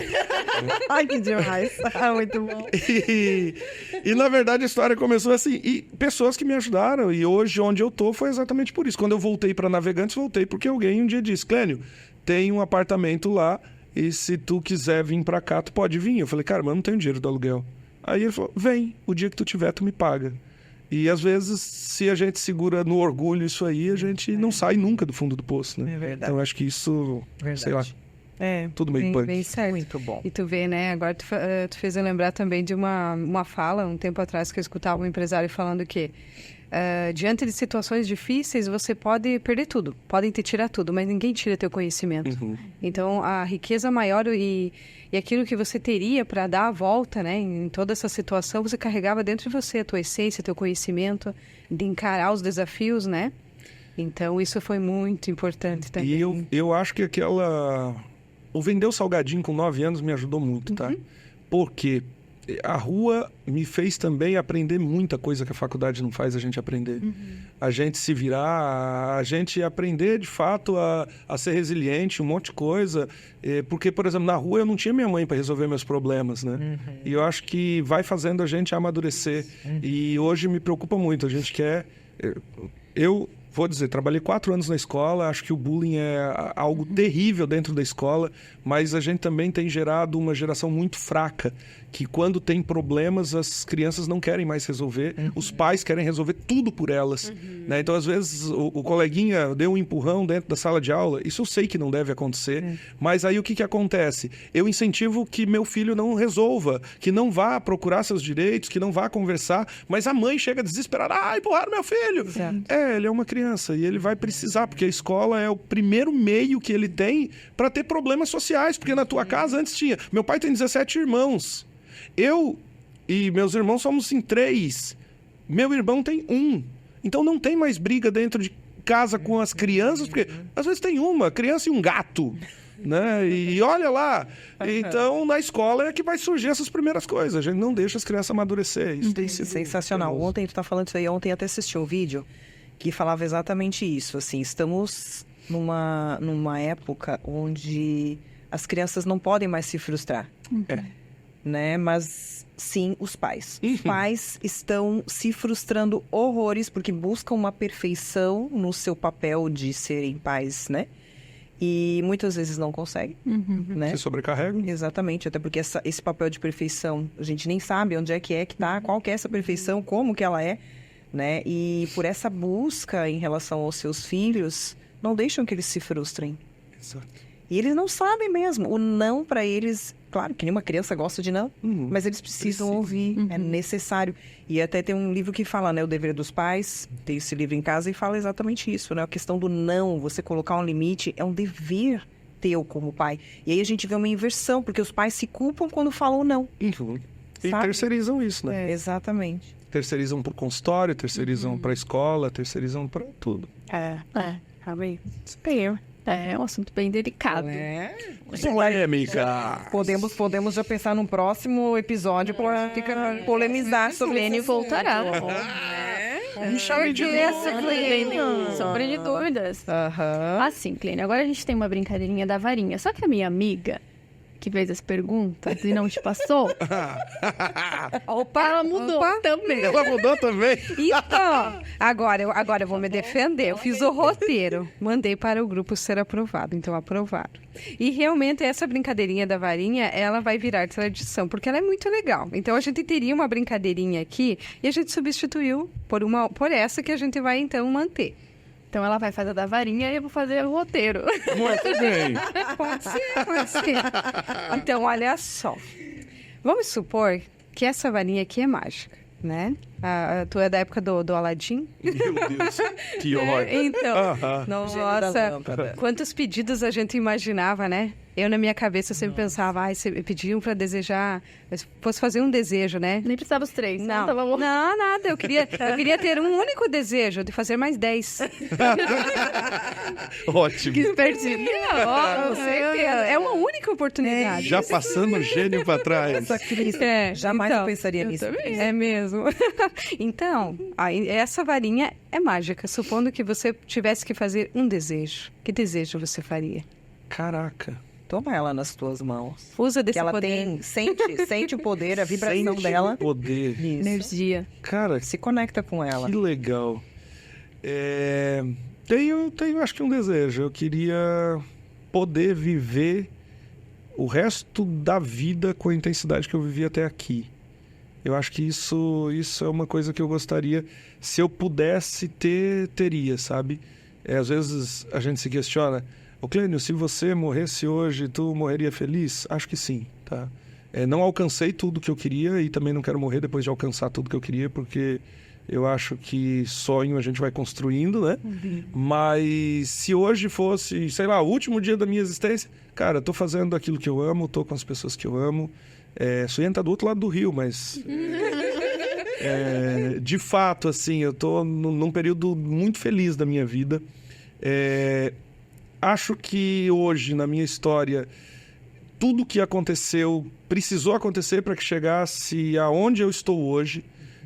Ai, que demais. Muito bom. E na verdade a história começou assim. E pessoas que me ajudaram. E hoje onde eu tô foi exatamente por isso. Quando eu voltei pra Navegantes, voltei porque alguém um dia disse, Clênio, tem um apartamento lá e se tu quiser vir pra cá, tu pode vir. Eu falei, cara, mas eu não tenho dinheiro do aluguel. Aí ele falou, vem, o dia que tu tiver, tu me paga. E às vezes, se a gente segura no orgulho isso aí, a gente não sai nunca do fundo do poço, né? É verdade. Então, eu acho que isso, sei lá, tudo meio punk. Bem certo. Muito bom. E tu vê, né? Agora tu fez eu lembrar também de uma fala, um tempo atrás, que eu escutava um empresário falando que diante de situações difíceis, você pode perder tudo. Podem te tirar tudo, mas ninguém tira teu conhecimento. Então, a riqueza maior e aquilo que você teria para dar a volta, né? Em toda essa situação, você carregava dentro de você a tua essência, teu conhecimento, de encarar os desafios, né? Então, isso foi muito importante também. E eu acho que o vender o salgadinho com 9 anos me ajudou muito, tá? Porque a rua me fez também aprender muita coisa que a faculdade não faz a gente aprender. A gente se virar, a gente aprender de fato a ser resiliente, um monte de coisa. Porque, por exemplo, na rua eu não tinha minha mãe para resolver meus problemas, né? E eu acho que vai fazendo a gente amadurecer. E hoje me preocupa muito. A gente quer... Eu vou dizer, trabalhei 4 anos na escola, acho que o bullying é algo terrível dentro da escola, mas a gente também tem gerado uma geração muito fraca, que quando tem problemas, as crianças não querem mais resolver, os pais querem resolver tudo por elas. Né? Então, às vezes, o coleguinha deu um empurrão dentro da sala de aula, isso eu sei que não deve acontecer, mas aí o que acontece? Eu incentivo que meu filho não resolva, que não vá procurar seus direitos, que não vá conversar, mas a mãe chega desesperada, empurraram meu filho! Ele é uma criança e ele vai precisar, porque a escola é o primeiro meio que ele tem para ter problemas sociais, porque na tua casa antes tinha... Meu pai tem 17 irmãos. Eu e meus irmãos somos em 3. Meu irmão tem 1. Então não tem mais briga dentro de casa com as crianças, porque às vezes tem uma criança e um gato. né? E olha lá. Então, na escola é que vai surgir essas primeiras coisas. A gente não deixa as crianças amadurecer. Isso tem sido Sensacional. famoso. Ontem, tu tá falando isso aí, ontem até assisti um vídeo que falava exatamente isso, assim, estamos numa época onde as crianças não podem mais se frustrar, né? Mas sim, os pais. Os pais estão se frustrando horrores porque buscam uma perfeição no seu papel de serem pais, né? E muitas vezes não conseguem, né? Se sobrecarregam. Exatamente, até porque esse papel de perfeição, a gente nem sabe onde é que tá, qual que é essa perfeição, como que ela é, né? E por essa busca em relação aos seus filhos, não deixam que eles se frustrem. Exato. E eles não sabem mesmo. O não para eles, claro que nenhuma criança gosta de não, mas eles precisam ouvir, é necessário. E até tem um livro que fala, né, O Dever dos Pais, tem esse livro em casa e fala exatamente isso, né? A questão do não, você colocar um limite, é um dever teu como pai. E aí a gente vê uma inversão, porque os pais se culpam quando falam não. E Sabe? terceirizam isso, né? Exatamente. Terceirizam pro consultório, terceirizam pra escola, terceirizam pra tudo. Realmente. É um assunto bem delicado. Polêmica! Podemos já pensar num próximo episódio para polemizar sobre Clênio esse voltará. Me chame de novo. Sobre de dúvidas. Aham. Assim, Clênio, agora a gente tem uma brincadeirinha da varinha. Só que a minha amiga, que fez as perguntas e não te passou, ela mudou também. Ela mudou também? Então, agora eu vou me defender. Eu fiz o roteiro, mandei para o grupo ser aprovado, então aprovaram. E realmente essa brincadeirinha da varinha, ela vai virar tradição, porque ela é muito legal. Então a gente teria uma brincadeirinha aqui e a gente substituiu por essa que a gente vai então manter. Então ela vai fazer a da varinha e eu vou fazer o roteiro. Muito bem. Pode ser. Então, olha só. Vamos supor que essa varinha aqui é mágica, né? Tu é da época do Aladim? Meu Deus, que horror. Então, Gênio da nossa, lâmpada. quantos pedidos a gente imaginava, né? Eu, na minha cabeça, sempre pensava, pediam para desejar, se fosse fazer um desejo, né? Nem precisava os 3. Não, Tava bom. não, nada. Eu queria ter um único desejo, de fazer mais 10. Ótimo. Que perdido. Com certeza. É uma única oportunidade. Já passando o gênio pra trás. Jamais então, eu pensaria nisso. É mesmo. Então, essa varinha é mágica. Supondo que você tivesse que fazer um desejo. Que desejo você faria? Caraca. Toma ela nas tuas mãos. Usa desse Que ela poder. sente o poder, a vibração Sente dela. o poder. Isso. Energia. Cara, Se conecta com ela. que legal. Tenho acho que um desejo. Eu queria poder viver o resto da vida com a intensidade que eu vivi até aqui. Eu acho que isso é uma coisa que eu gostaria, se eu pudesse teria, sabe? Às vezes a gente se questiona, ô Clênio, se você morresse hoje, tu morreria feliz? Acho que sim, tá? Não alcancei tudo que eu queria e também não quero morrer depois de alcançar tudo que eu queria, porque eu acho que sonho a gente vai construindo, né? Mas se hoje fosse, sei lá, o último dia da minha existência, cara, eu tô fazendo aquilo que eu amo, tô com as pessoas que eu amo. Suiane tá do outro lado do rio, mas... de fato, assim, eu tô num período muito feliz da minha vida. Acho que hoje, na minha história, tudo que aconteceu precisou acontecer para que chegasse aonde eu estou hoje.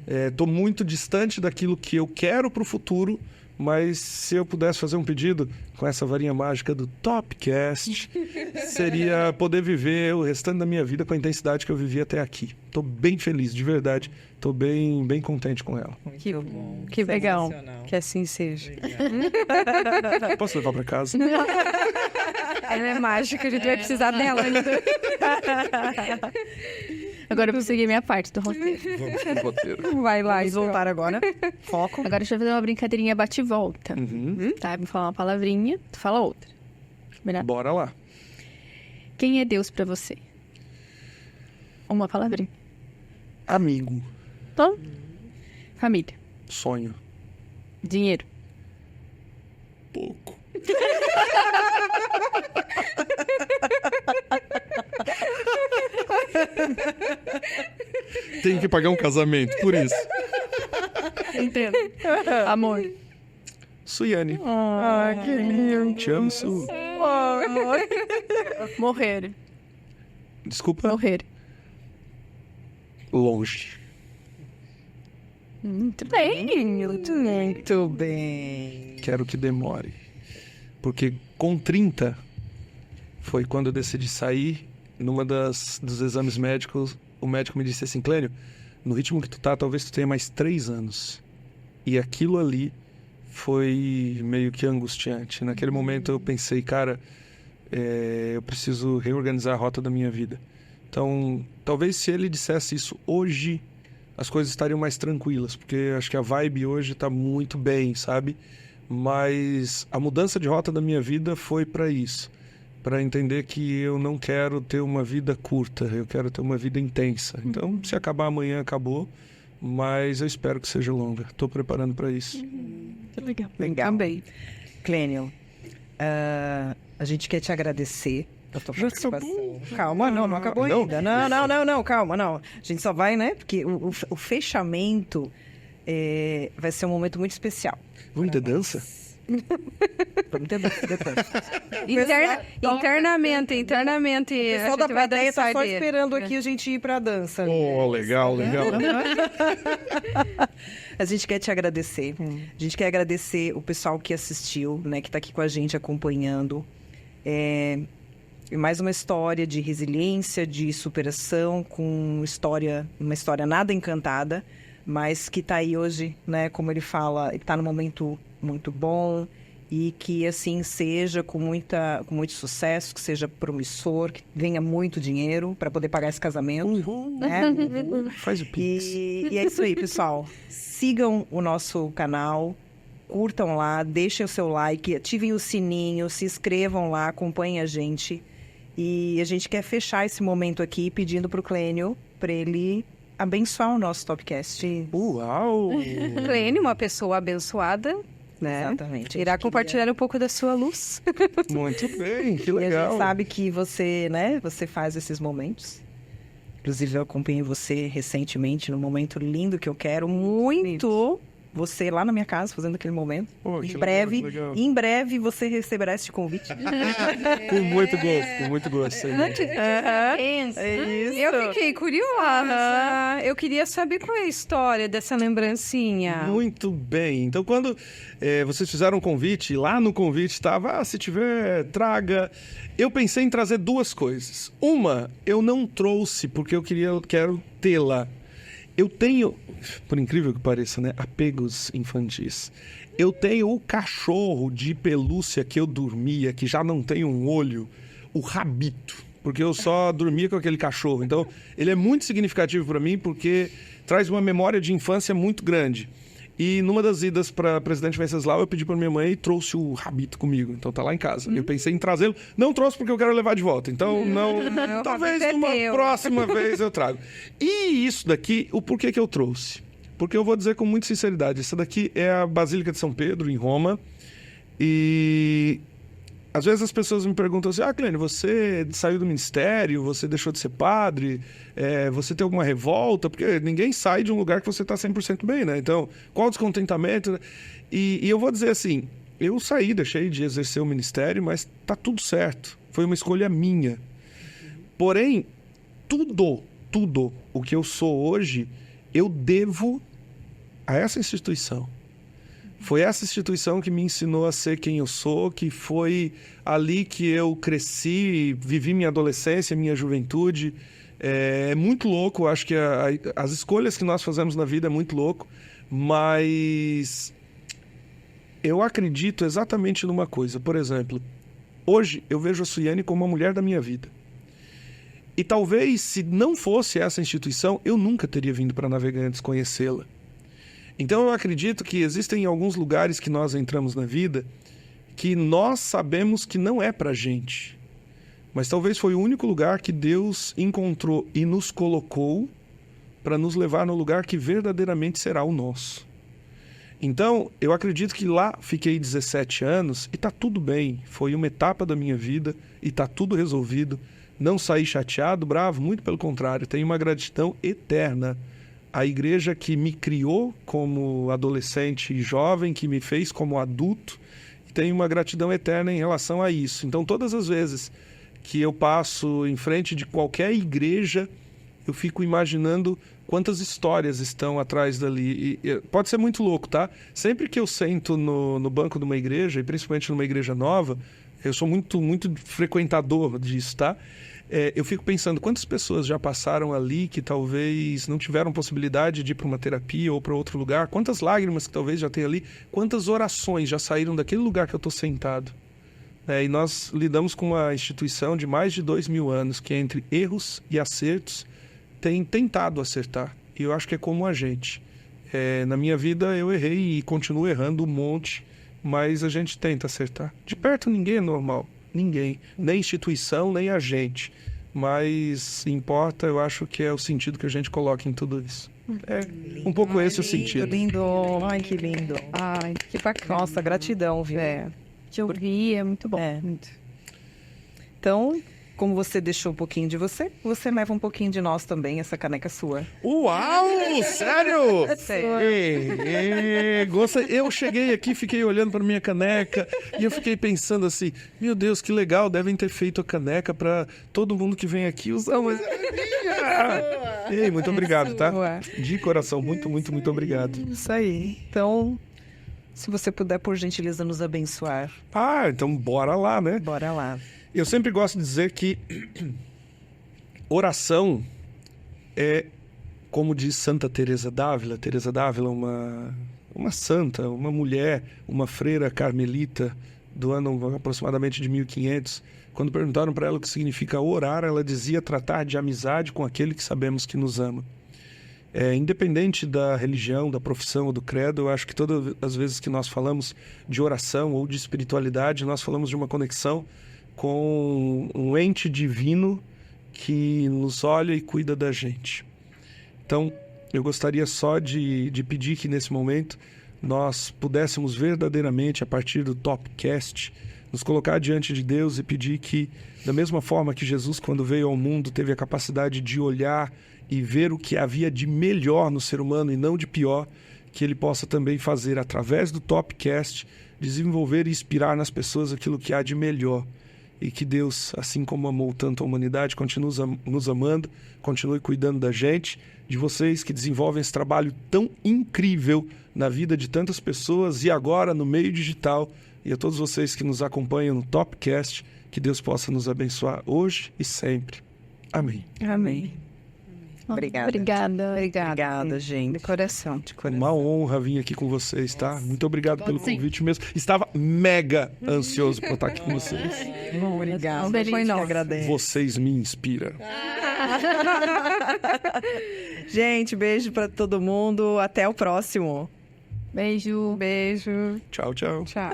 Estou muito distante daquilo que eu quero para o futuro, mas se eu pudesse fazer um pedido com essa varinha mágica do Topcast, seria poder viver o restante da minha vida com a intensidade que eu vivi até aqui. Estou bem feliz, de verdade. Estou bem contente com ela. Que bom. Que legal. Que assim seja. Posso levar para casa? Ela é mágica, a gente vai precisar dela ainda. Agora eu vou seguir minha parte do roteiro. Vamos pro roteiro. Vai lá, Vamos voltar agora. Foco. Agora a gente vai fazer uma brincadeirinha bate e volta. Tá? Eu vou falar uma palavrinha, tu fala outra. Combinado? Bora lá. Quem é Deus pra você? Uma palavrinha. Amigo. Então, família. Sonho. Dinheiro. Pouco. Tenho que pagar um casamento, por isso. Entendo. Amor. Suiane. Que lindo. Te amo, Su. Morrer. Desculpa? Morrer. Longe. Muito bem. Muito bem. Quero que demore. Porque com 30 foi quando eu decidi sair. Numa dos exames médicos, o médico me disse assim: Clênio, no ritmo que tu tá, talvez tu tenha mais 3 anos. E aquilo ali foi meio que angustiante. Naquele momento eu pensei, cara, eu preciso reorganizar a rota da minha vida. Então, talvez se ele dissesse isso hoje, as coisas estariam mais tranquilas, porque acho que a vibe hoje tá muito bem, sabe? Mas a mudança de rota da minha vida foi para isso, para entender que eu não quero ter uma vida curta, eu quero ter uma vida intensa. Então, se acabar amanhã, acabou, mas eu espero que seja longa. Estou preparando para isso. Que legal. Legal. Também. Clênio, a gente quer te agradecer pela tua participação. Calma, não acabou Não? ainda. Não, calma, não. A gente só vai, né? Porque o fechamento vai ser um momento muito especial. Vamos ter dança? Vamos ter dança depois. Internamente. O A pessoal da gente vai plateia tá dançar só dele. esperando aqui a gente ir pra dança. Oh, legal. A gente quer te agradecer. A gente quer agradecer o pessoal que assistiu, né? Que tá aqui com a gente acompanhando. Mais uma história de resiliência, de superação, com uma história nada encantada, mas que tá aí hoje, né? Como ele fala, ele tá num momento muito bom e que assim seja com muito sucesso, que seja promissor, que venha muito dinheiro para poder pagar esse casamento. Né? Faz o pix. E é isso aí, pessoal. Sigam o nosso canal, curtam lá, deixem o seu like, ativem o sininho, se inscrevam lá, acompanhem a gente. E a gente quer fechar esse momento aqui pedindo pro Clênio para ele abençoar o nosso Topcast. Uau! Clênio, uma pessoa abençoada, né? Exatamente. Irá compartilhar um pouco da sua luz. Muito bem, que E a legal. gente sabe que você, né, você faz esses momentos. Inclusive, eu acompanhei você recentemente num momento lindo que eu quero muito você lá na minha casa fazendo aquele momento. Pô, que Em breve, legal. em breve você receberá este convite. Com muito gosto. É isso. Eu fiquei curiosa. Eu queria saber qual é a história dessa lembrancinha. Muito bem. Então, quando vocês fizeram um convite, lá no convite estava, se tiver, traga. Eu pensei em trazer 2 coisas. Uma, eu não trouxe porque eu quero tê-la. Eu tenho, por incrível que pareça, né, apegos infantis. Eu tenho o cachorro de pelúcia que eu dormia, que já não tem um olho, o Rabito, porque eu só dormia com aquele cachorro. Então, ele é muito significativo para mim porque traz uma memória de infância muito grande. E numa das idas para Presidente Venceslau, eu pedi para minha mãe e trouxe o Rabito comigo. Então tá lá em casa. Eu pensei em trazê-lo. Não trouxe porque eu quero levar de volta. Então não. Talvez numa próxima vez eu trago. E isso daqui, o porquê que eu trouxe? Porque eu vou dizer com muita sinceridade. Essa daqui é a Basílica de São Pedro, em Roma. E às vezes as pessoas me perguntam assim: Clênio, você saiu do ministério, você deixou de ser padre, você tem alguma revolta? Porque ninguém sai de um lugar que você está 100% bem, né? Então, qual o descontentamento? E eu vou dizer assim, eu saí, deixei de exercer o ministério, mas tá tudo certo. Foi uma escolha minha. Porém, tudo o que eu sou hoje, eu devo a essa instituição. Foi essa instituição que me ensinou a ser quem eu sou, que foi ali que eu cresci, vivi minha adolescência, minha juventude. É muito louco, eu acho que as escolhas que nós fazemos na vida é muito louco, mas eu acredito exatamente numa coisa. Por exemplo, hoje eu vejo a Suiane como a mulher da minha vida. E talvez, se não fosse essa instituição, eu nunca teria vindo para Navegantes conhecê-la. Então eu acredito que existem alguns lugares que nós entramos na vida que nós sabemos que não é pra gente. Mas talvez foi o único lugar que Deus encontrou e nos colocou para nos levar no lugar que verdadeiramente será o nosso. Então, eu acredito que lá fiquei 17 anos e tá tudo bem. Foi uma etapa da minha vida e tá tudo resolvido. Não saí chateado, bravo, muito pelo contrário. Tenho uma gratidão eterna à igreja que me criou como adolescente e jovem, que me fez como adulto. Tenho uma gratidão eterna em relação a isso. Então, todas as vezes que eu passo em frente de qualquer igreja, eu fico imaginando quantas histórias estão atrás dali. E pode ser muito louco, tá? Sempre que eu sento no banco de uma igreja, e principalmente numa igreja nova, eu sou muito, muito frequentador disso, tá? Eu fico pensando quantas pessoas já passaram ali que talvez não tiveram possibilidade de ir para uma terapia ou para outro lugar, quantas lágrimas que talvez já tem ali, quantas orações já saíram daquele lugar que eu estou sentado. E nós lidamos com uma instituição de mais de 2.000 anos que, entre erros e acertos, tem tentado acertar. E eu acho que é como a gente. Na minha vida eu errei e continuo errando um monte, mas a gente tenta acertar. De perto ninguém é normal. Ninguém, nem instituição, nem a gente. Mas importa, eu acho que é o sentido que a gente coloca em tudo isso. Um pouco esse o sentido. Lindo, ai que lindo. Ai, que bacana. Nossa, gratidão, viu? Te ouvir, é muito bom. Muito. Então, como você deixou um pouquinho de você, você leva um pouquinho de nós também, essa caneca sua. Uau, sério? Sério. Eu cheguei aqui, fiquei olhando para minha caneca e eu fiquei pensando assim, meu Deus, que legal, devem ter feito a caneca para todo mundo que vem aqui usar, mas é minha. Ei, muito obrigado, tá? De coração, muito, muito, muito obrigado. Isso aí. Então, se você puder, por gentileza, nos abençoar. Então bora lá, né? Bora lá. Eu sempre gosto de dizer que oração é, como diz Santa Teresa d'Ávila. Teresa d'Ávila, uma santa, uma mulher, uma freira carmelita do ano aproximadamente de 1500. Quando perguntaram para ela o que significa orar, ela dizia tratar de amizade com aquele que sabemos que nos ama. Independente da religião, da profissão ou do credo, eu acho que todas as vezes que nós falamos de oração ou de espiritualidade, nós falamos de uma conexão com um ente divino que nos olha e cuida da gente. Então, eu gostaria só de pedir que nesse momento nós pudéssemos verdadeiramente, a partir do Topcast, nos colocar diante de Deus e pedir que, da mesma forma que Jesus, quando veio ao mundo, teve a capacidade de olhar e ver o que havia de melhor no ser humano e não de pior, que ele possa também fazer, através do Topcast, desenvolver e inspirar nas pessoas aquilo que há de melhor. E que Deus, assim como amou tanto a humanidade, continue nos amando, continue cuidando da gente, de vocês que desenvolvem esse trabalho tão incrível na vida de tantas pessoas e agora no meio digital, e a todos vocês que nos acompanham no Topcast, que Deus possa nos abençoar hoje e sempre. Amém. Amém. Obrigada. Obrigada, gente. De coração. Uma honra vir aqui com vocês, tá? Muito obrigado pelo convite mesmo. Estava mega ansioso por estar aqui com vocês. Obrigado. Foi nós. Agradeço. Vocês me inspiram. Gente, beijo pra todo mundo. Até o próximo. Beijo. Beijo. Tchau, tchau. Tchau.